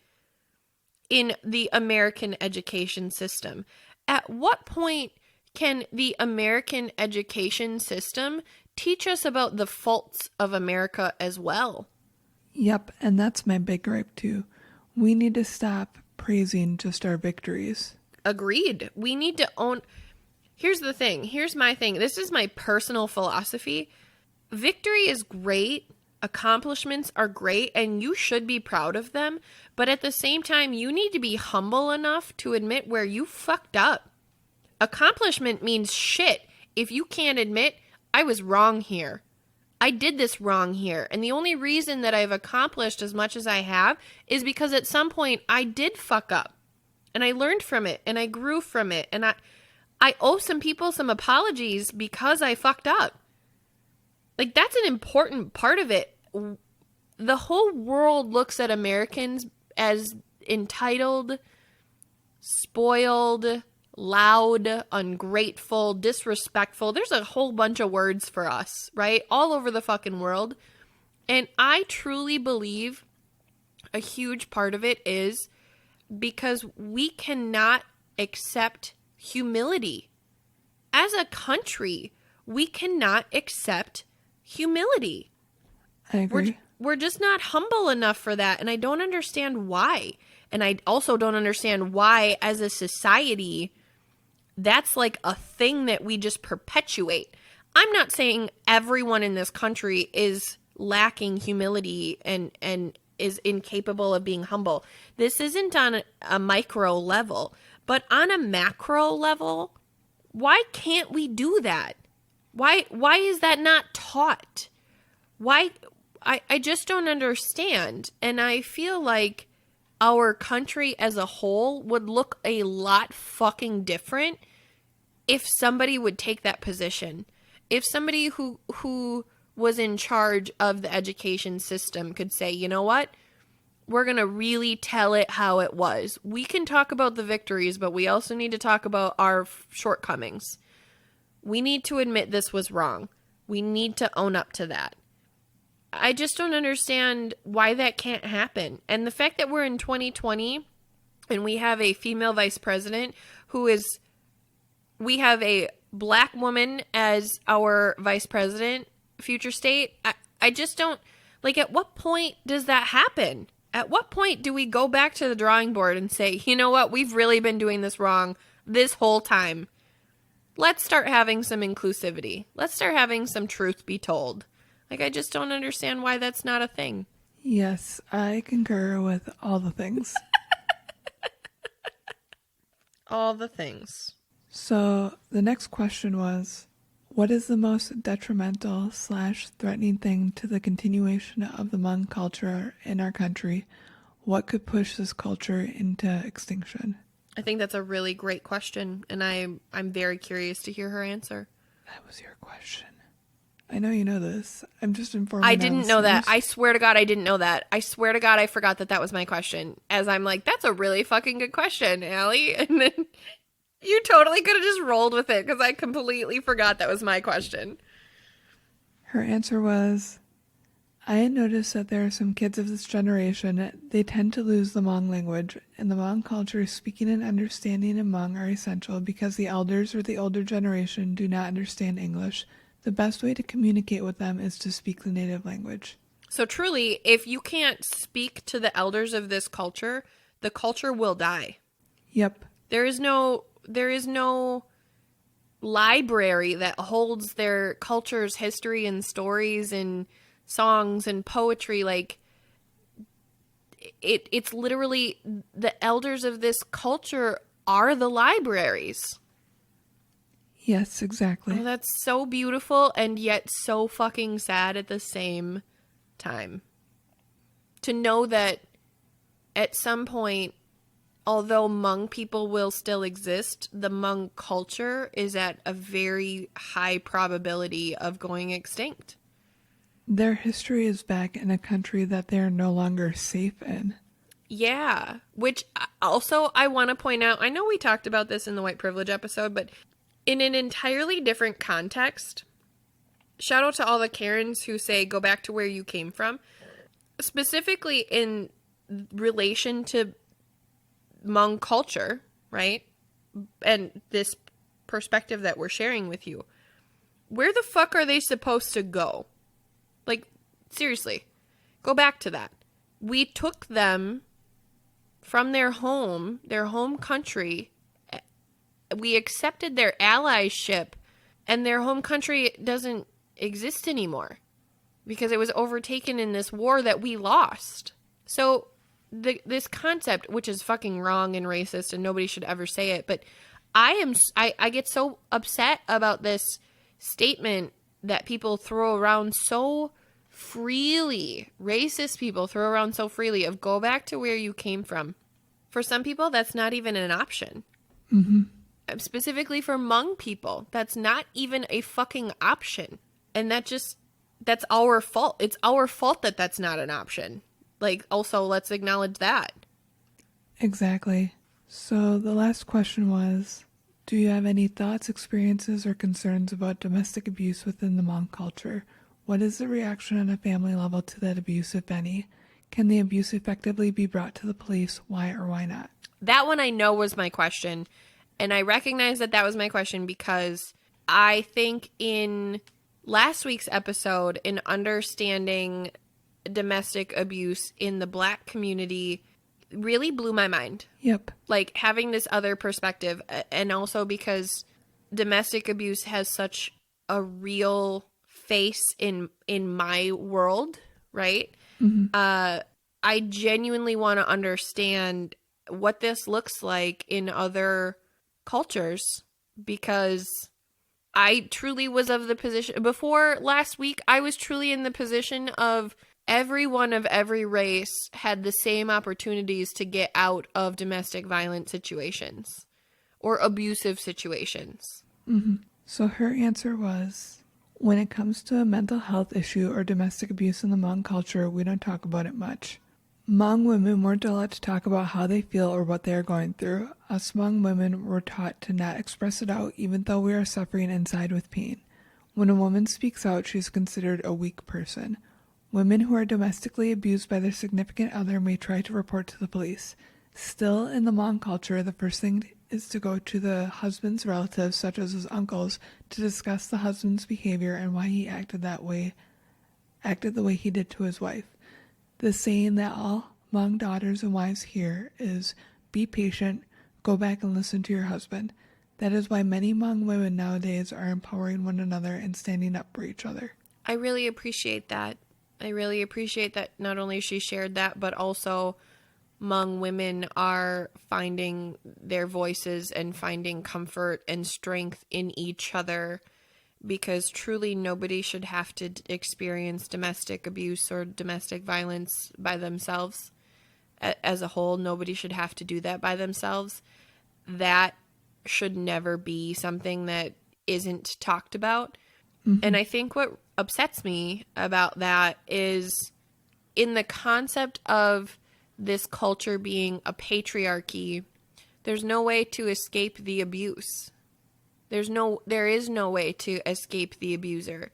B: in the American education system. At what point can the American education system teach us about the faults of America as well?
A: Yep, and that's my big gripe too. We need to stop praising just our victories.
B: Agreed. We need to own... Here's the thing. Here's my thing. This is my personal philosophy. Victory is great. Accomplishments are great, and you should be proud of them. But at the same time, you need to be humble enough to admit where you fucked up. Accomplishment means shit if you can't admit, I was wrong here. I did this wrong here. And the only reason that I've accomplished as much as I have is because at some point I did fuck up. And I learned from it, and I grew from it. And I owe some people some apologies because I fucked up. Like, that's an important part of it. The whole world looks at Americans as entitled, spoiled, loud, ungrateful, disrespectful. There's a whole bunch of words for us, right? All over the fucking world. And I truly believe a huge part of it is because we cannot accept humility. As a country, we cannot accept humility.
A: I agree.
B: We're just not humble enough for that, and I don't understand why. And I also don't understand why, as a society, that's like a thing that we just perpetuate. I'm not saying everyone in this country is lacking humility and is incapable of being humble. This isn't on a micro level, but on a macro level, why can't we do that? Why is that not taught? Why? I just don't understand. And I feel like our country as a whole would look a lot fucking different if somebody would take that position. If somebody who was in charge of the education system could say, you know what? We're going to really tell it how it was. We can talk about the victories, but we also need to talk about our shortcomings. We need to admit this was wrong. We need to own up to that. I just don't understand why that can't happen. And the fact that we're in 2020 and we have a female vice president we have a black woman as our vice president, future state. I just don't, Like, at what point does that happen? At what point do we go back to the drawing board and say, you know what, we've really been doing this wrong this whole time. Let's start having some inclusivity. Let's start having some truth be told. Like, I just don't understand why that's not a thing.
A: Yes, I concur with all the things.
B: All the things.
A: So the next question was, what is the most detrimental / threatening thing to the continuation of the Hmong culture in our country? What could push this culture into extinction?
B: I think that's a really great question, and I'm very curious to hear her answer.
A: That was your question. I know you know this. I'm just informing.
B: I didn't know that. I swear to God, I didn't know that. I swear to God, I forgot that was my question. As I'm like, that's a really fucking good question, Allie. And then you totally could have just rolled with it because I completely forgot that was my question.
A: Her answer was, I had noticed that there are some kids of this generation, they tend to lose the Hmong language. In the Hmong culture, speaking and understanding in Hmong are essential because the elders or the older generation do not understand English. The best way to communicate with them is to speak the native language.
B: So truly, if you can't speak to the elders of this culture, the culture will die.
A: Yep.
B: There is no library that holds their culture's history and stories and songs and poetry. Like, it's literally the elders of this culture are the libraries.
A: Yes, exactly.
B: Oh, that's so beautiful and yet so fucking sad at the same time. To know that at some point, although Hmong people will still exist, the Hmong culture is at a very high probability of going extinct.
A: Their history is back in a country that they are no longer safe in.
B: Yeah, which also I want to point out, I know we talked about this in the white privilege episode, but in an entirely different context, shout out to all the Karens who say, go back to where you came from. Specifically in relation to Hmong culture, right? And this perspective that we're sharing with you. Where the fuck are they supposed to go? Like, seriously, go back to that. We took them from their home country. We accepted their allyship, and their home country doesn't exist anymore because it was overtaken in this war that we lost. So this concept, which is fucking wrong and racist and nobody should ever say it, but I get so upset about this statement that people throw around so freely, racist people throw around so freely, of go back to where you came from. For some people, that's not even an option.
A: Mm-hmm.
B: Specifically for Hmong people, that's not even a fucking option. And that's our fault. It's our fault that that's not an option. Like, also, let's acknowledge that.
A: Exactly. So the last question was, do you have any thoughts, experiences, or concerns about domestic abuse within the Hmong culture? What is the reaction on a family level to that abuse, if any? Can the abuse effectively be brought to the police? Why or why not?
B: That one I know was my question. And I recognize that was my question because I think in last week's episode, in understanding domestic abuse in the Black community, really blew my mind.
A: Yep.
B: Like, having this other perspective, and also because domestic abuse has such a real face in my world, right?
A: Mm-hmm.
B: I genuinely want to understand what this looks like in other cultures, because I truly was of the position before last week. I was truly in the position of everyone of every race had the same opportunities to get out of domestic violence situations or abusive situations.
A: Mm-hmm. So her answer was, when it comes to a mental health issue or domestic abuse in the Hmong culture, we don't talk about it much. Hmong women weren't allowed to talk about how they feel or what they are going through. Us Hmong women were taught to not express it out, even though we are suffering inside with pain. When a woman speaks out, she is considered a weak person. Women who are domestically abused by their significant other may try to report to the police. Still, in the Hmong culture, the first thing is to go to the husband's relatives, such as his uncles, to discuss the husband's behavior and why he acted that way acted the way he did to his wife. The saying that all Hmong daughters and wives hear is, be patient, go back and listen to your husband. That is why many Hmong women nowadays are empowering one another and standing up for each other.
B: I really appreciate that. I really appreciate that not only she shared that, but also Hmong women are finding their voices and finding comfort and strength in each other, because truly nobody should have to experience domestic abuse or domestic violence by themselves. As a whole, nobody should have to do that by themselves. That should never be something that isn't talked about. Mm-hmm. And I think what upsets me about that is in the concept of this culture being a patriarchy, there's no way to escape the abuse. There is no way to escape the abuser,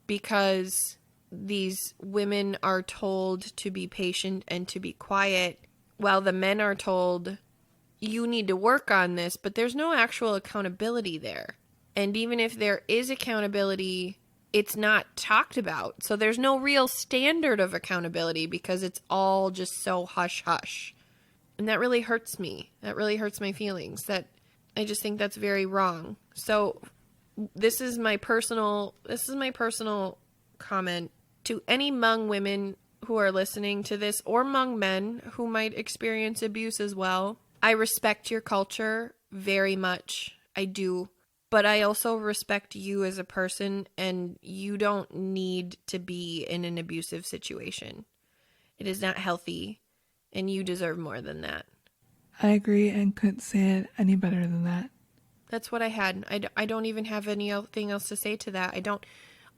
B: because these women are told to be patient and to be quiet, while the men are told, you need to work on this, but there's no actual accountability there. And even if there is accountability, it's not talked about. So there's no real standard of accountability, because it's all just so hush-hush. And that really hurts me. That really hurts my feelings. That I just think that's very wrong. So this is my personal comment to any Hmong women who are listening to this, or Hmong men who might experience abuse as well. I respect your culture very much. I do. But I also respect you as a person, and you don't need to be in an abusive situation. It is not healthy, and you deserve more than that.
A: I agree and couldn't say it any better than that.
B: That's what I had. I don't even have anything else to say to that. I don't,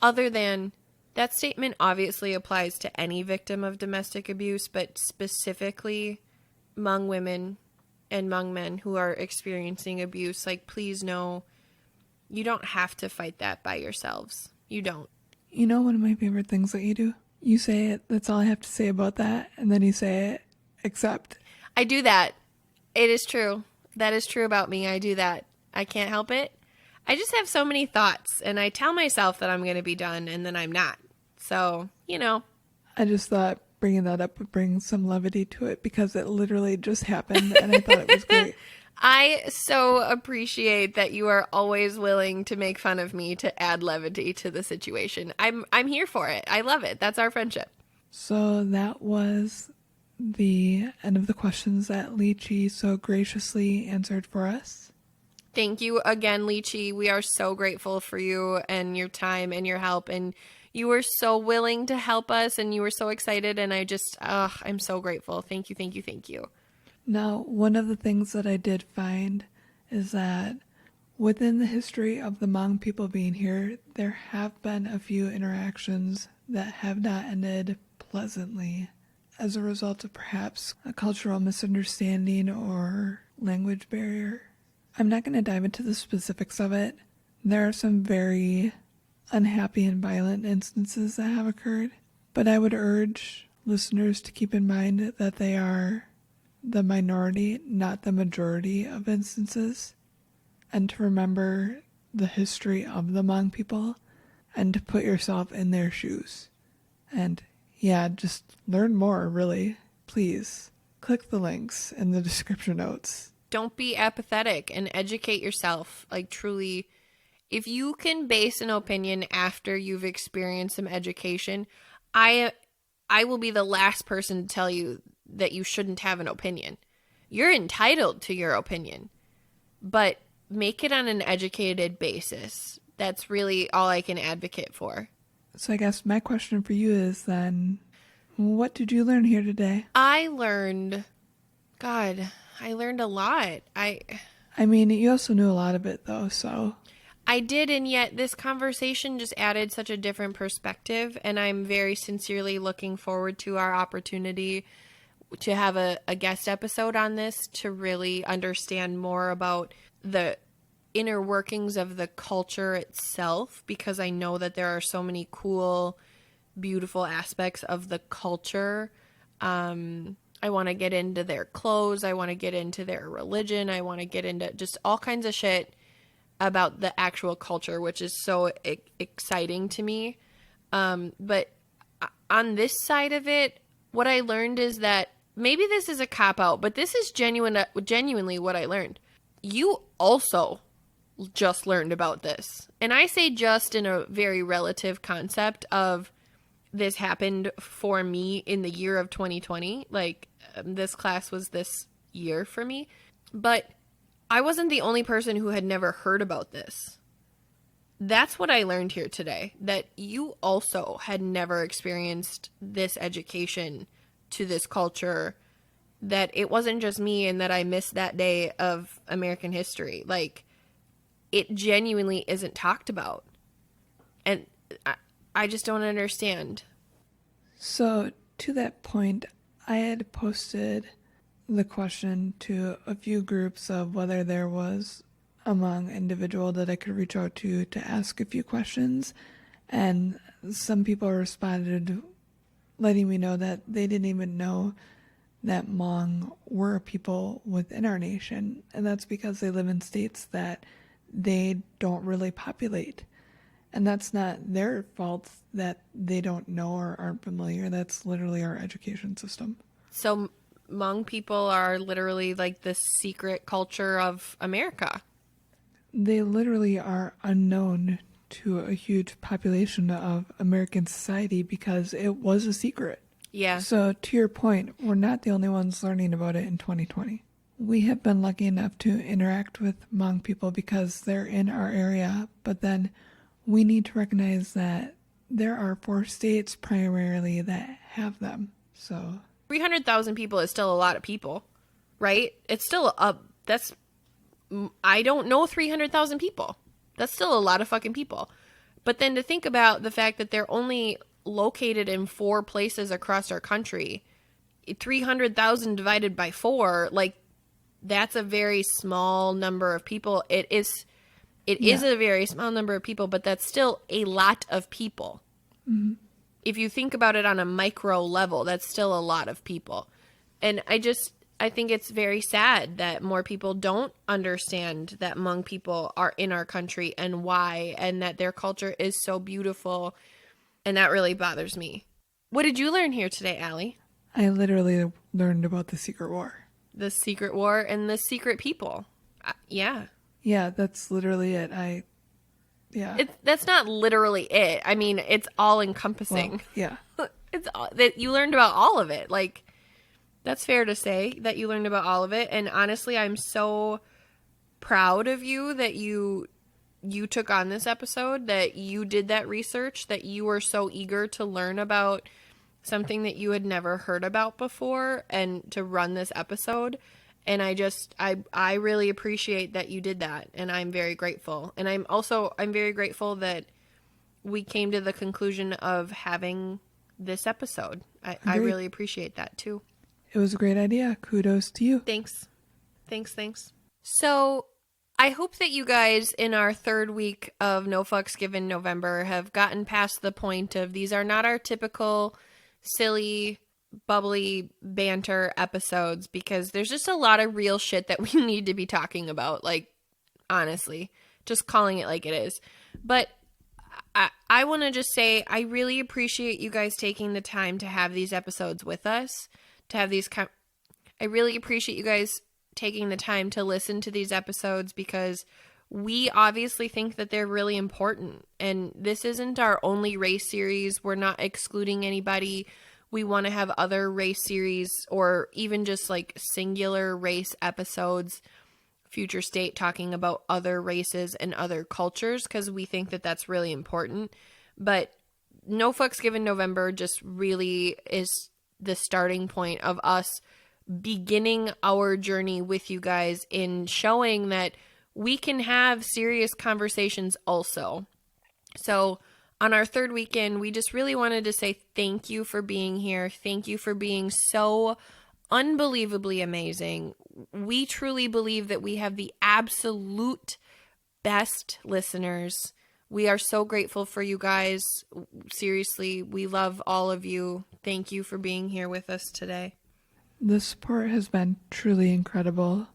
B: other than that statement obviously applies to any victim of domestic abuse, but specifically Hmong women and Hmong men who are experiencing abuse. Like, please know, you don't have to fight that by yourselves. You don't.
A: You know, one of my favorite things that you do? You say it, that's all I have to say about that, and then you say it, except.
B: I do that. It is true. That is true about me. I do that. I can't help it. I just have so many thoughts, and I tell myself that I'm going to be done, and then I'm not. So, you know.
A: I just thought bringing that up would bring some levity to it, because it literally just happened, and I thought it was great.
B: I so appreciate that you are always willing to make fun of me to add levity to the situation. I'm here for it. I love it. That's our friendship.
A: So that was the end of the questions that Lychee so graciously answered for us.
B: Thank you again, Lychee. We are so grateful for you and your time and your help. And you were so willing to help us, and you were so excited. And I'm so grateful. Thank you, thank you, thank you.
A: Now, one of the things that I did find is that within the history of the Hmong people being here, there have been a few interactions that have not ended pleasantly as a result of perhaps a cultural misunderstanding or language barrier. I'm not going to dive into the specifics of it. There are some very unhappy and violent instances that have occurred, but I would urge listeners to keep in mind that they are the minority, not the majority of instances, and to remember the history of the Hmong people and to put yourself in their shoes. And yeah, just learn more, really. Please click the links in the description notes.
B: Don't be apathetic and educate yourself. Like, truly, if you can base an opinion after you've experienced some education, I will be the last person to tell you that you shouldn't have an opinion. You're entitled to your opinion, but make it on an educated basis. That's really all I can advocate for.
A: So I guess my question for you is then, what did you learn here today?
B: I learned a lot.
A: I mean, you also knew a lot of it though, so.
B: I did, and yet this conversation just added such a different perspective, and I'm very sincerely looking forward to our opportunity to have a guest episode on this to really understand more about the inner workings of the culture itself, because I know that there are so many cool, beautiful aspects of the culture. I want to get into their clothes. I want to get into their religion. I want to get into just all kinds of shit about the actual culture, which is so exciting to me. But on this side of it, what I learned is that maybe this is a cop-out, but this is genuinely what I learned. You also just learned about this. And I say just in a very relative concept of this happened for me in the year of 2020. Like, this class was this year for me. But I wasn't the only person who had never heard about this. That's what I learned here today, that you also had never experienced this education to this culture, that it wasn't just me and that I missed that day of American history. Like, it genuinely isn't talked about. And I just don't understand.
A: So, to that point, I had posted the question to a few groups of whether there was a Hmong individual that I could reach out to ask a few questions. And some people responded letting me know that they didn't even know that Hmong were people within our nation. And that's because they live in states that they don't really populate. And that's not their fault that they don't know or aren't familiar. That's literally our education system.
B: So Hmong people are literally like the secret culture of America.
A: They literally are unknown to a huge population of American society because it was a secret.
B: Yeah.
A: So to your point, we're not the only ones learning about it in 2020. We have been lucky enough to interact with Hmong people because they're in our area, but then we need to recognize that there are 4 states primarily that have them. So
B: 300,000 people is still a lot of people, right? It's still I don't know 300,000 people. That's still a lot of fucking people. But then to think about the fact that they're only located in 4 places across our country, 300,000 divided by 4, like, that's a very small number of people. It is a very small number of people, but that's still a lot of people.
A: Mm-hmm.
B: If you think about it on a micro level, that's still a lot of people. And I think it's very sad that more people don't understand that Hmong people are in our country and why, and that their culture is so beautiful. And that really bothers me. What did you learn here today, Allie?
A: I literally learned about the secret war.
B: The secret war and the secret people. Yeah.
A: Yeah, that's literally it.
B: That's not literally it. I mean, it's all encompassing.
A: Well, yeah.
B: It's that you learned about all of it. Like, that's fair to say that you learned about all of it. And honestly, I'm so proud of you that you took on this episode, that you did that research, that you were so eager to learn about something that you had never heard about before and to run this episode. And I really appreciate that you did that. And I'm very grateful. And I'm very grateful that we came to the conclusion of having this episode. I really appreciate that too.
A: It was a great idea. Kudos to you.
B: Thanks. So I hope that you guys in our 3rd week of No Fucks Given November have gotten past the point of these are not our typical silly, bubbly banter episodes, because there's just a lot of real shit that we need to be talking about. Like, honestly, just calling it like it is. But I want to just say I really appreciate you guys taking the time to have these episodes with us, to have these I really appreciate you guys taking the time to listen to these episodes, because we obviously think that they're really important. And this isn't our only race series. We're not excluding anybody. We want to have other race series or even just like singular race episodes, future state, talking about other races and other cultures, because we think that that's really important. But No Fucks Given November just really is the starting point of us beginning our journey with you guys in showing that we can have serious conversations also. So on our 3rd weekend, we just really wanted to say thank you for being here. Thank you for being so unbelievably amazing. We truly believe that we have the absolute best listeners. We are so grateful for you guys. Seriously, we love all of you. Thank you for being here with us today.
A: The support has been truly incredible.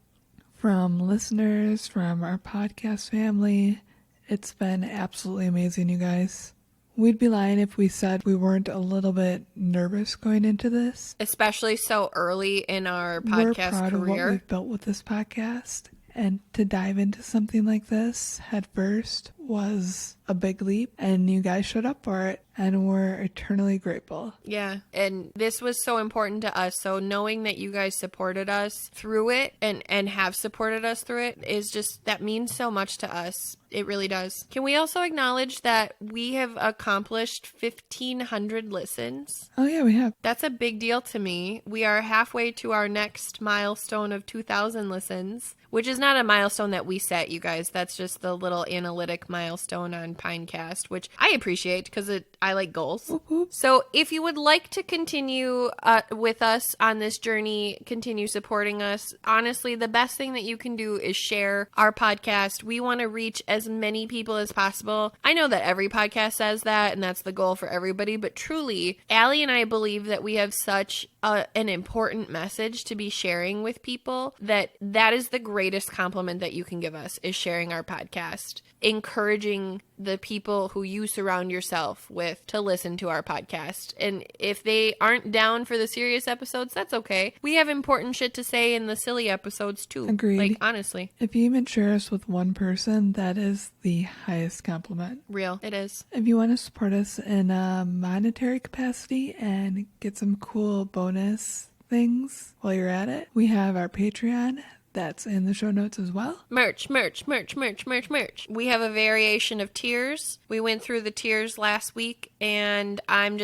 A: From listeners, from our podcast family. It's been absolutely amazing, you guys. We'd be lying if we said we weren't a little bit nervous going into this.
B: Especially so early in our
A: We're
B: podcast
A: proud of what
B: career.
A: we've built with this podcast. And to dive into something like this head first was a big leap, and you guys showed up for it, and we're eternally grateful.
B: Yeah, and this was so important to us. So knowing that you guys supported us through it and have supported us through it is just, that means so much to us. It really does. Can we also acknowledge that we have accomplished 1,500 listens?
A: Oh yeah, we have.
B: That's a big deal to me. We are halfway to our next milestone of 2,000 listens, which is not a milestone that we set, you guys. That's just the little analytic milestone on Pinecast, which I appreciate because I like goals.
A: Whoop, whoop.
B: So if you would like to continue with us on this journey, continue supporting us, honestly, the best thing that you can do is share our podcast. We want to reach as many people as possible. I know that every podcast says that, and that's the goal for everybody, but truly, Allie and I believe that we have such an important message to be sharing with people that is the greatest compliment that you can give us, is sharing our podcast, encouraging the people who you surround yourself with to listen to our podcast. And if they aren't down for the serious episodes, that's okay. We have important shit to say in the silly episodes too.
A: Agreed.
B: Like, honestly.
A: If you even share us with one person, that is the highest compliment.
B: Real. It is.
A: If you want to support us in a monetary capacity and get some cool bonus things while you're at it, we have our Patreon. That's in the show notes as well.
B: Merch. We have a variation of tiers. We went through the tiers last week, and I'm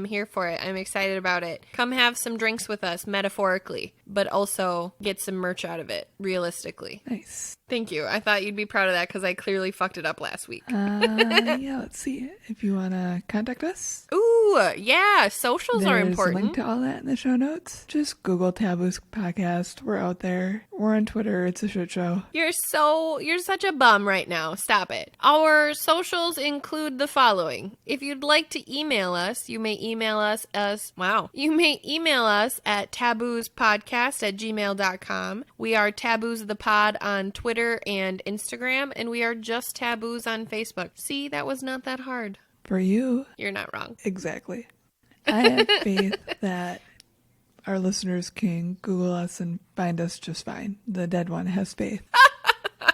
B: here for it. I'm excited about it. Come have some drinks with us, metaphorically, but also get some merch out of it, realistically.
A: Nice.
B: Thank you. I thought you'd be proud of that because I clearly fucked it up last week.
A: Yeah, let's see. If you want to contact us.
B: Ooh, yeah. Socials are
A: There's
B: important.
A: a link to all that in the show notes. Just Google Taboos Podcast. We're out there. We're on Twitter. It's a shit show.
B: You're such a bum right now. Stop it. Our socials include the following. If you'd like to email us, you may email us at taboospodcast@gmail.com. We are Taboos the Pod on Twitter and Instagram, and we are just Taboos on Facebook. See, that was not that hard.
A: For you.
B: You're not wrong.
A: Exactly. I have faith that our listeners can Google us and find us just fine. The dead one has faith.
B: The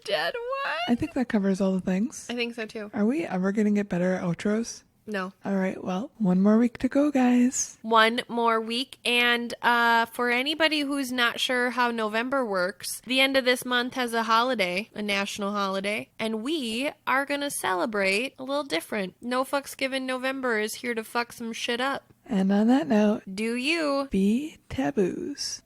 B: dead one?
A: I think that covers all the things.
B: I think so too.
A: Are we ever going to get better at outros?
B: No.
A: All right, well, one more week to go, guys.
B: One more week. And for anybody who's not sure how November works, the end of this month has a holiday, a national holiday, and we are going to celebrate a little different. No Fucks Given November is here to fuck some shit up.
A: And on that note,
B: Do you?
A: be taboos.